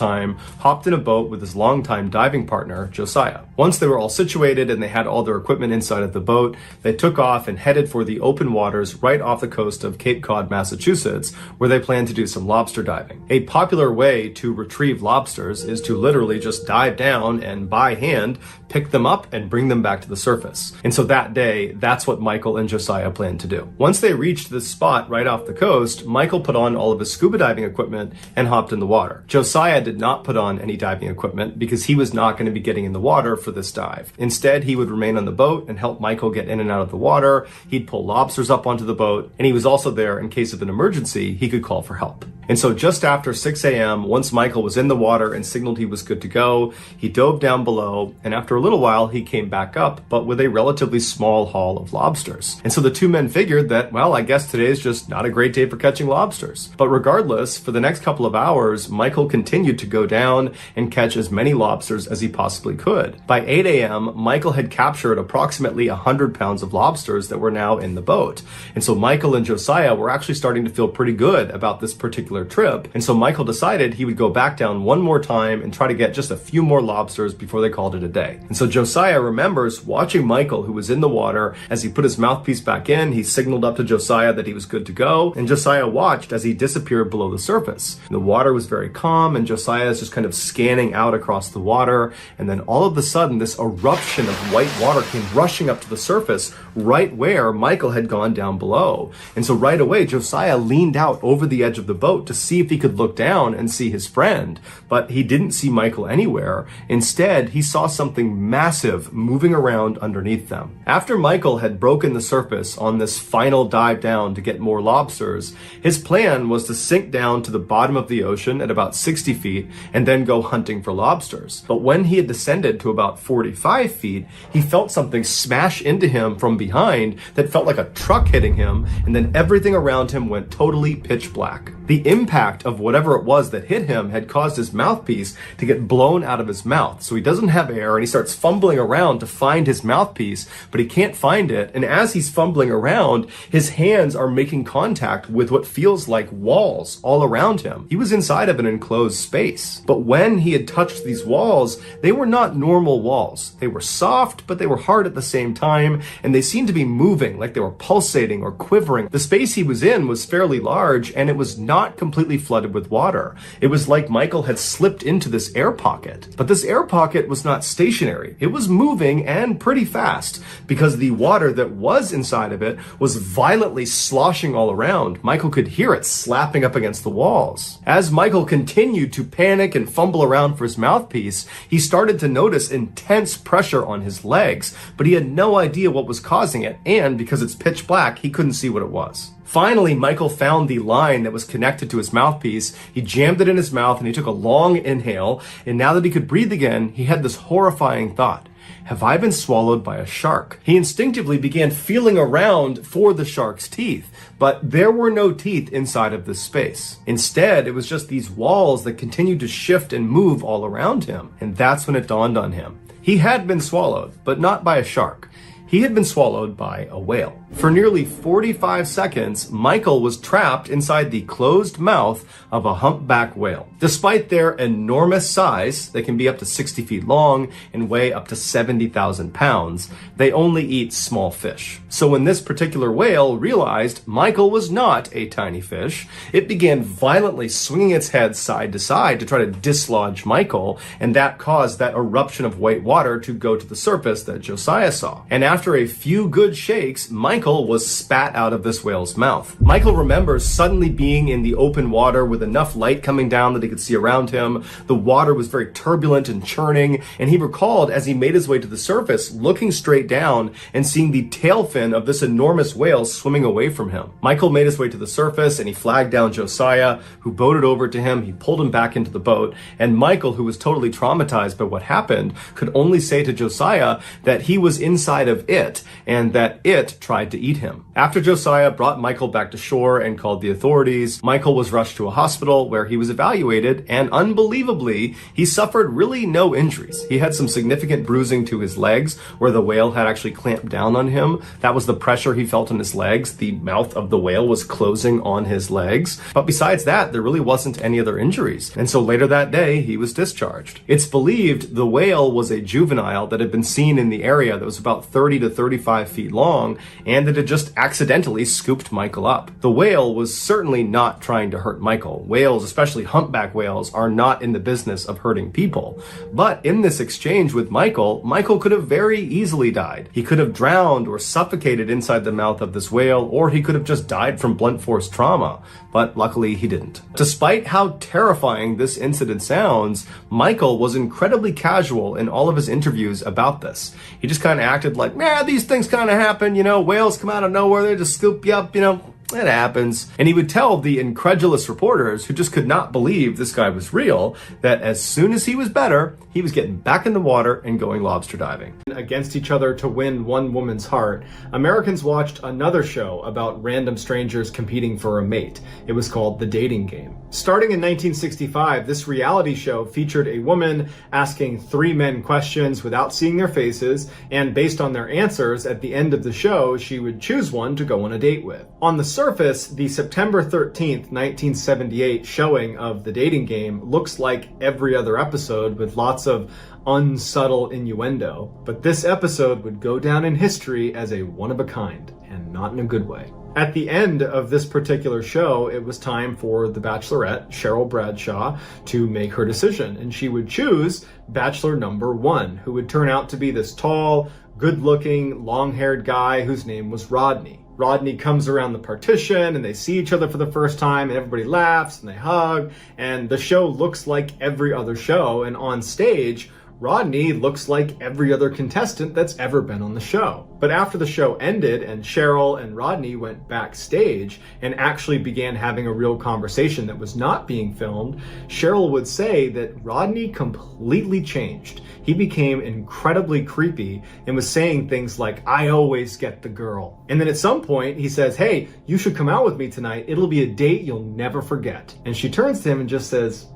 hopped in a boat with his longtime diving partner, Josiah. Once they were all situated and they had all their equipment inside of the boat, they took off and headed for the open waters right off the coast of Cape Cod, Massachusetts, where they planned to do some lobster diving. A popular way to retrieve lobsters is to literally just dive down and by hand pick them up and bring them back to the surface. And so that day, that's what Michael and Josiah planned to do. Once they reached this spot right off the coast, Michael put on all of his scuba diving equipment and hopped in the water. Josiah did not put on any diving equipment because he was not going to be getting in the water for this dive. Instead, he would remain on the boat and help Michael get in and out of the water. He'd pull lobsters up onto the boat, and he was also there in case of an emergency, he could call for help. And so just after 6 a.m., once Michael was in the water and signaled he was good to go, he dove down below, and after a little while, he came back up, but with a relatively small haul of lobsters. And so the two men figured that, well, I guess today's just not a great day for catching lobsters. But regardless, for the next couple of hours, Michael continued to go down and catch as many lobsters as he possibly could. By 8 a.m., Michael had captured approximately 100 pounds of lobsters that were now in the boat. And so Michael and Josiah were actually starting to feel pretty good about this particular trip. And so Michael decided he would go back down one more time and try to get just a few more lobsters before they called it a day. And so Josiah remembers watching Michael, who was in the water, as he put his mouthpiece back in. He signaled up to Josiah that he was good to go, and Josiah watched as he disappeared below the surface. And the water was very calm, and Josiah is just kind of scanning out across the water, and then all of a sudden this eruption of white water came rushing up to the surface right where Michael had gone down below. And so right away Josiah leaned out over the edge of the boat boat to see if he could look down and see his friend, but he didn't see Michael anywhere. Instead, he saw something massive moving around underneath them. After Michael had broken the surface on this final dive down to get more lobsters, his plan was to sink down to the bottom of the ocean at about 60 feet and then go hunting for lobsters. But when he had descended to about 45 feet, he felt something smash into him from behind that felt like a truck hitting him, and then everything around him went totally pitch black. The impact of whatever it was that hit him had caused his mouthpiece to get blown out of his mouth. So he doesn't have air, and he starts fumbling around to find his mouthpiece, but he can't find it. And as he's fumbling around, his hands are making contact with what feels like walls all around him. He was inside of an enclosed space. But when he had touched these walls, they were not normal walls. They were soft, but they were hard at the same time, and they seemed to be moving, like they were pulsating or quivering. The space he was in was fairly large, and it was not completely flooded with water. It was like Michael had slipped into this air pocket. But this air pocket was not stationary. It was moving, and pretty fast, because the water that was inside of it was violently sloshing all around. Michael could hear it slapping up against the walls. As Michael continued to panic and fumble around for his mouthpiece, he started to notice intense pressure on his legs, but he had no idea what was causing it, and because it's pitch black, he couldn't see what it was. Finally, Michael found the line that was connected to his mouthpiece. He jammed it in his mouth and he took a long inhale, and now that he could breathe again, he had this horrifying thought. Have I been swallowed by a shark? He instinctively began feeling around for the shark's teeth, but there were no teeth inside of this space. Instead, it was just these walls that continued to shift and move all around him, and that's when it dawned on him. He had been swallowed, but not by a shark. He had been swallowed by a whale. For nearly 45 seconds, Michael was trapped inside the closed mouth of a humpback whale. Despite their enormous size, they can be up to 60 feet long and weigh up to 70,000 pounds, they only eat small fish. So when this particular whale realized Michael was not a tiny fish, it began violently swinging its head side to side to try to dislodge Michael, and that caused that eruption of white water to go to the surface that Josiah saw. And after a few good shakes, Michael was spat out of this whale's mouth. Michael remembers suddenly being in the open water with enough light coming down that he could see around him. The water was very turbulent and churning, and he recalled as he made his way to the surface, looking straight down and seeing the tail fin of this enormous whale swimming away from him. Michael made his way to the surface and he flagged down Josiah, who boated over to him. He pulled him back into the boat, and Michael, who was totally traumatized by what happened, could only say to Josiah that he was inside of it and that it tried to eat him. After Josiah brought Michael back to shore and called the authorities, Michael was rushed to a hospital where he was evaluated, and unbelievably, he suffered really no injuries. He had some significant bruising to his legs where the whale had actually clamped down on him. That was the pressure he felt in his legs. The mouth of the whale was closing on his legs. But besides that, there really wasn't any other injuries. And so later that day, he was discharged. It's believed the whale was a juvenile that had been seen in the area that was about 30 to 35 feet long, and that had just accidentally scooped Michael up. The whale was certainly not trying to hurt Michael. Whales, especially humpback whales, are not in the business of hurting people. But in this exchange with Michael, Michael could have very easily died. He could have drowned or suffocated inside the mouth of this whale, or he could have just died from blunt force trauma. But luckily he didn't. Despite how terrifying this incident sounds, Michael was incredibly casual in all of his interviews about this. He just kind of acted like, these things kind of happen, whales come out of nowhere, they just scoop you up, it happens. And he would tell the incredulous reporters who just could not believe this guy was real that as soon as he was better, he was getting back in the water and going lobster diving. Against each other to win one woman's heart, Americans watched another show about random strangers competing for a mate. It was called The Dating Game. Starting in 1965, this reality show featured a woman asking 3 men questions without seeing their faces, and based on their answers, at the end of the show, she would choose one to go on a date with. On the surface, the September 13th, 1978 showing of The Dating Game looks like every other episode with lots of unsubtle innuendo, but this episode would go down in history as a one-of-a-kind, and not in a good way. At the end of this particular show, it was time for the Bachelorette, Cheryl Bradshaw, to make her decision, and she would choose Bachelor number 1, who would turn out to be this tall, good-looking, long-haired guy whose name was Rodney. Rodney comes around the partition and they see each other for the first time and everybody laughs and they hug, and the show looks like every other show, and on stage, Rodney looks like every other contestant that's ever been on the show. But after the show ended and Cheryl and Rodney went backstage and actually began having a real conversation that was not being filmed, Cheryl would say that Rodney completely changed. He became incredibly creepy and was saying things like, "I always get the girl." And then at some point he says, "Hey, you should come out with me tonight. It'll be a date you'll never forget." And she turns to him and just says,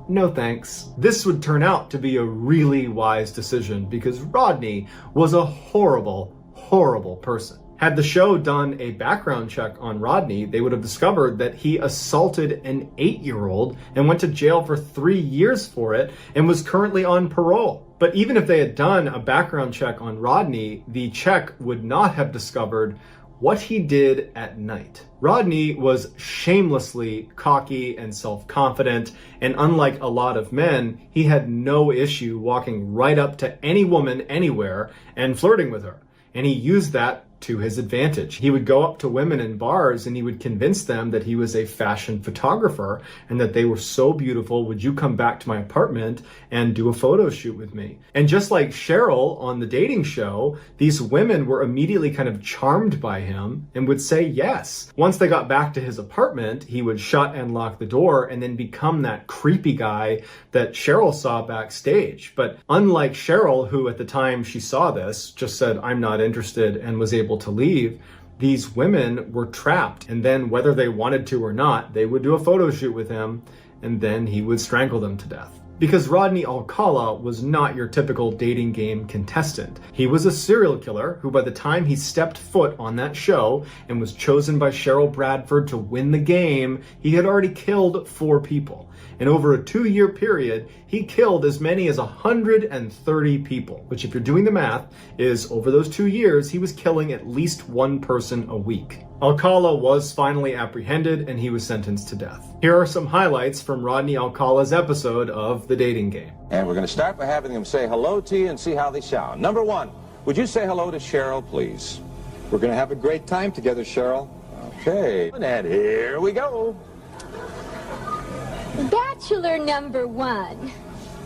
"No thanks." This would turn out to be a really wise decision because Rodney was a horrible, horrible person. Had the show done a background check on Rodney, they would have discovered that he assaulted an 8-year-old and went to jail for 3 years for it and was currently on parole. But even if they had done a background check on Rodney, the check would not have discovered what he did at night. Rodney was shamelessly cocky and self-confident, and unlike a lot of men, he had no issue walking right up to any woman anywhere and flirting with her. And he used that to his advantage. He would go up to women in bars and he would convince them that he was a fashion photographer and that they were so beautiful, would you come back to my apartment and do a photo shoot with me? And just like Cheryl on the dating show, these women were immediately kind of charmed by him and would say yes. Once they got back to his apartment, he would shut and lock the door and then become that creepy guy that Cheryl saw backstage. But unlike Cheryl, who at the time she saw this just said, "I'm not interested," and was able to leave, these women were trapped. And then whether they wanted to or not, they would do a photo shoot with him and then he would strangle them to death. Because Rodney Alcala was not your typical dating game contestant. He was a serial killer who, by the time he stepped foot on that show and was chosen by Cheryl Bradford to win the game, he had already killed 4 people. And over a 2-year period, he killed as many as 130 people, which, if you're doing the math, is over those 2 years, he was killing at least 1 person a week. Alcala was finally apprehended and he was sentenced to death. Here are some highlights from Rodney Alcala's episode of The Dating Game. And we're going to start by having them say hello to you and see how they sound. Number 1, would you say hello to Cheryl, please? We're going to have a great time together, Cheryl. Okay, and here we go. Bachelor number 1.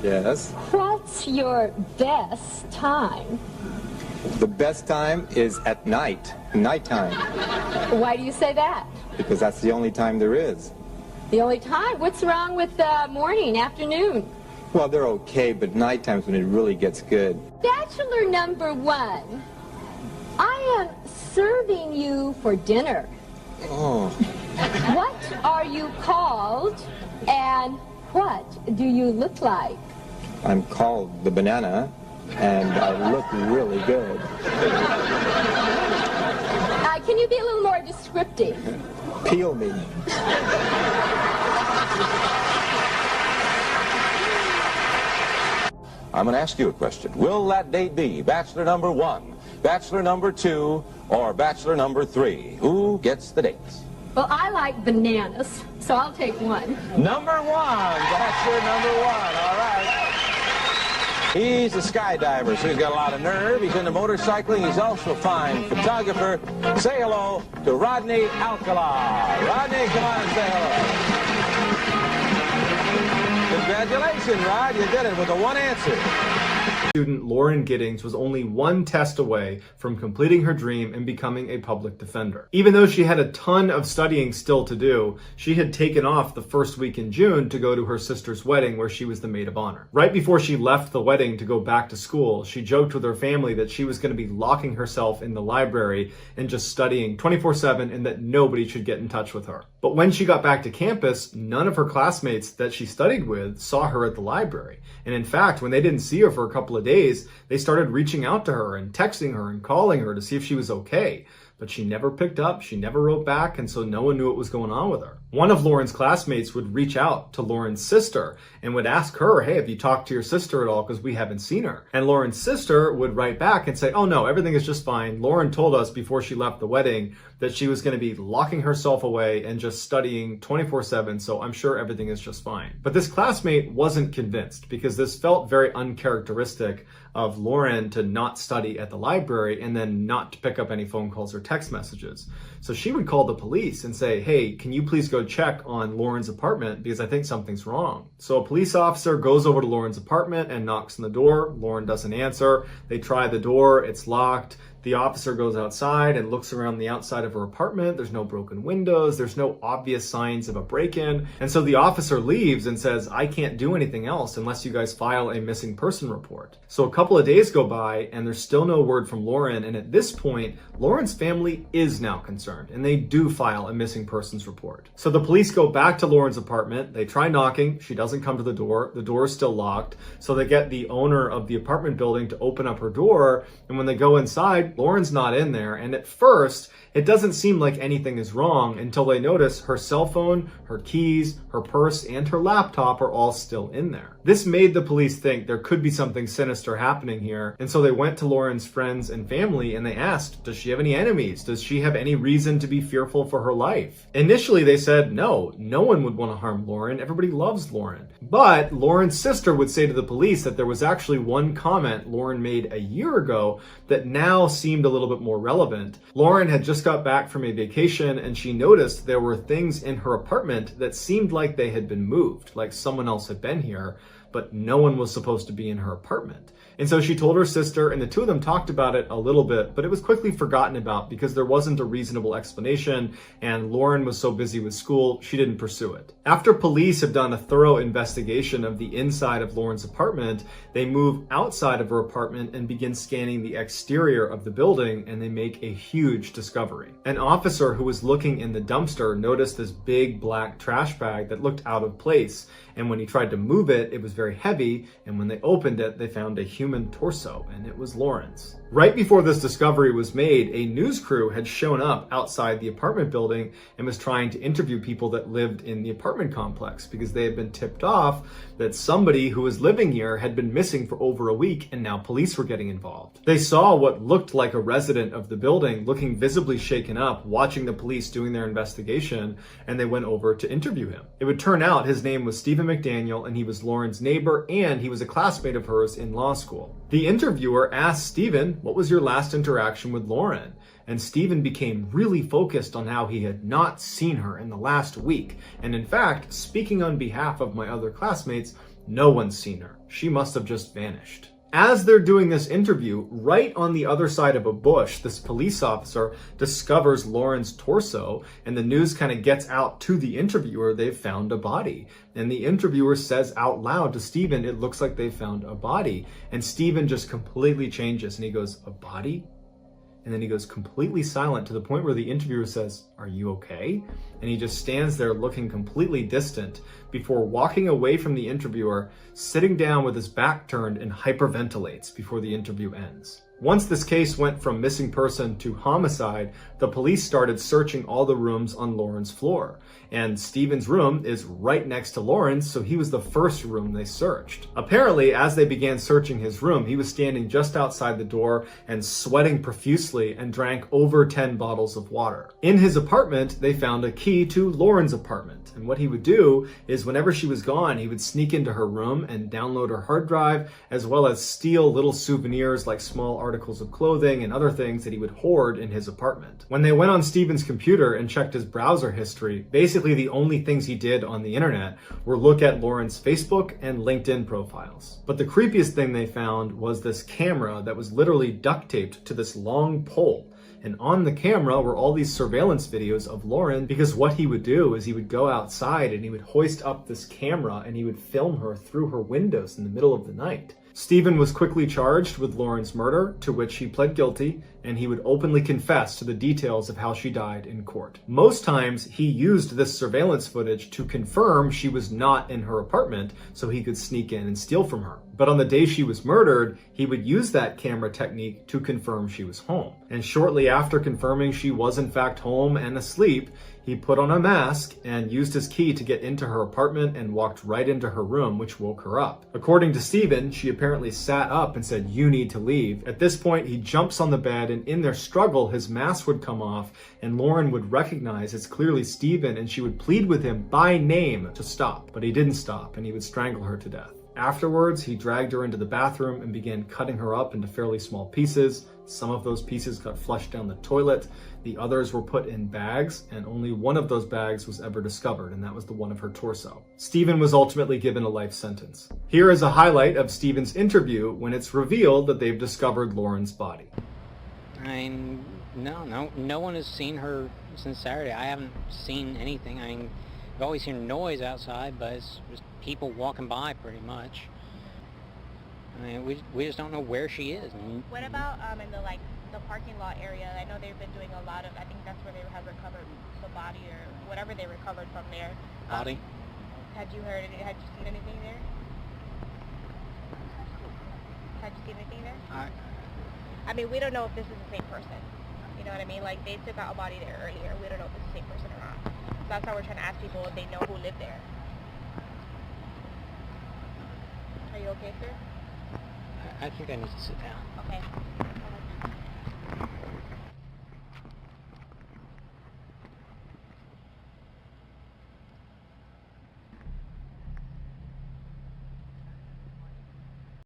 Yes. What's your best time? The best time is at night, nighttime, Why do you say that? because that's the only time there is. The only time? What's wrong with morning, afternoon? Well, they're okay, but nighttime's when it really gets good. Bachelor number 1. I am serving you for dinner. Oh, What are you called and what do you look like? I'm called the banana, and I look really good. Can you be a little more descriptive? Peel me. I'm going to ask you a question. Will that date be Bachelor number 1, Bachelor number 2, or Bachelor number 3? Who gets the dates? Well, I like bananas, so I'll take 1. Number 1, Bachelor number 1, all right. He's a skydiver, so he's got a lot of nerve. He's into motorcycling. He's also a fine photographer. Say hello to Rodney Alcala. Rodney, come on and say hello. Congratulations, Rod. You did it with a 1 answer. Student Lauren Giddings was only 1 test away from completing her dream and becoming a public defender. Even though she had a ton of studying still to do, she had taken off the first week in June to go to her sister's wedding where she was the maid of honor. Right before she left the wedding to go back to school, she joked with her family that she was going to be locking herself in the library and just studying 24/7 and that nobody should get in touch with her. But when she got back to campus, none of her classmates that she studied with saw her at the library. And in fact, when they didn't see her for a couple of days, they started reaching out to her and texting her and calling her to see if she was okay. But she never picked up, she never wrote back, and so no one knew what was going on with her. One of Lauren's classmates would reach out to Lauren's sister and would ask her, hey, have you talked to your sister at all? Because we haven't seen her. And Lauren's sister would write back and say, oh no, everything is just fine. Lauren told us before she left the wedding that she was going to be locking herself away and just studying 24/7, so I'm sure everything is just fine. But this classmate wasn't convinced because this felt very uncharacteristic of Lauren to not study at the library and then not to pick up any phone calls or text messages. So she would call the police and say, hey, can you please go check on Lauren's apartment because I think something's wrong. So a police officer goes over to Lauren's apartment and knocks on the door. Lauren doesn't answer. They try the door, it's locked. The officer goes outside and looks around the outside of her apartment. There's no broken windows. There's no obvious signs of a break-in. And so the officer leaves and says, I can't do anything else unless you guys file a missing person report. So a couple of days go by and there's still no word from Lauren. And at this point, Lauren's family is now concerned and they do file a missing persons report. So the police go back to Lauren's apartment. They try knocking. She doesn't come to the door. The door is still locked. So they get the owner of the apartment building to open up her door. And when they go inside, Lauren's not in there, and at first, it doesn't seem like anything is wrong until they notice her cell phone, her keys, her purse, and her laptop are all still in there. This made the police think there could be something sinister happening here, and so they went to Lauren's friends and family and they asked, does she have any enemies? Does she have any reason to be fearful for her life? Initially, they said no one would want to harm Lauren. Everybody loves Lauren. But Lauren's sister would say to the police that there was actually one comment Lauren made a year ago that now seemed a little bit more relevant. Lauren had just got back from a vacation and she noticed there were things in her apartment that seemed like they had been moved, like someone else had been here, but no one was supposed to be in her apartment. And so she told her sister, and the two of them talked about it a little bit, but it was quickly forgotten about because there wasn't a reasonable explanation and Lauren was so busy with school, she didn't pursue it. After police have done a thorough investigation of the inside of Lauren's apartment, they move outside of her apartment and begin scanning the exterior of the building, and they make a huge discovery. An officer who was looking in the dumpster noticed this big black trash bag that looked out of place, and when he tried to move it, it was very heavy, and when they opened it, they found a human torso, and it was Lauren's. Right before this discovery was made, a news crew had shown up outside the apartment building and was trying to interview people that lived in the apartment complex because they had been tipped off that somebody who was living here had been missing for over a week and now police were getting involved. They saw what looked like a resident of the building looking visibly shaken up, watching the police doing their investigation, and they went over to interview him. It would turn out his name was Stephen McDaniel and he was Lauren's neighbor and he was a classmate of hers in law school. The interviewer asked Stephen, what was your last interaction with Lauren? And Stephen became really focused on how he had not seen her in the last week. And in fact, speaking on behalf of my other classmates, no one's seen her. She must have just vanished. As they're doing this interview, right on the other side of a bush, this police officer discovers Lauren's torso, and the news kind of gets out to the interviewer, they've found a body. And the interviewer says out loud to Stephen, it looks like they found a body. And Stephen just completely changes and he goes, a body? And then he goes completely silent to the point where the interviewer says, are you okay? And he just stands there looking completely distant before walking away from the interviewer, sitting down with his back turned and hyperventilates before the interview ends. Once this case went from missing person to homicide, the police started searching all the rooms on Lauren's floor. And Stephen's room is right next to Lauren's, so he was the first room they searched. Apparently, as they began searching his room, he was standing just outside the door and sweating profusely and drank over 10 bottles of water. In his apartment, they found a key to Lauren's apartment. And what he would do is whenever she was gone, he would sneak into her room and download her hard drive, as well as steal little souvenirs like small articles of clothing and other things that he would hoard in his apartment. When they went on Stephen's computer and checked his browser history, basically the only things he did on the internet were look at Lauren's Facebook and LinkedIn profiles. But the creepiest thing they found was this camera that was literally duct taped to this long pole. And on the camera were all these surveillance videos of Lauren, because what he would do is he would go outside and he would hoist up this camera and he would film her through her windows in the middle of the night. Stephen was quickly charged with Lauren's murder, to which he pled guilty, and he would openly confess to the details of how she died in court. Most times, he used this surveillance footage to confirm she was not in her apartment so he could sneak in and steal from her. But on the day she was murdered, he would use that camera technique to confirm she was home. And shortly after confirming she was in fact home and asleep, he put on a mask and used his key to get into her apartment and walked right into her room, which woke her up. According to Stephen, she apparently sat up and said, "You need to leave." At this point, he jumps on the bed, and in their struggle, his mask would come off, and Lauren would recognize it's clearly Stephen, and she would plead with him by name to stop. But he didn't stop, and he would strangle her to death. Afterwards, he dragged her into the bathroom and began cutting her up into fairly small pieces. Some of those pieces got flushed down the toilet. The others were put in bags, and only one of those bags was ever discovered, and that was the one of her torso. Stephen was ultimately given a life sentence. Here is a highlight of Stephen's interview when it's revealed that they've discovered Lauren's body. I mean, no one has seen her since Saturday. I haven't seen anything. I mean, I've always heard noise outside, but it's just people walking by pretty much. I mean, we just don't know where she is. What about in the parking lot area? I know they've been doing a lot of, I think that's where they have recovered the body or whatever they recovered from there. Body? Had you seen anything there? Had you seen anything there? I mean, we don't know if this is the same person. You know what I mean? Like, they took out a body there earlier. We don't know if it's the same person or not. So that's why we're trying to ask people if they know who lived there. Are you okay, sir? I think I need to sit down. Okay.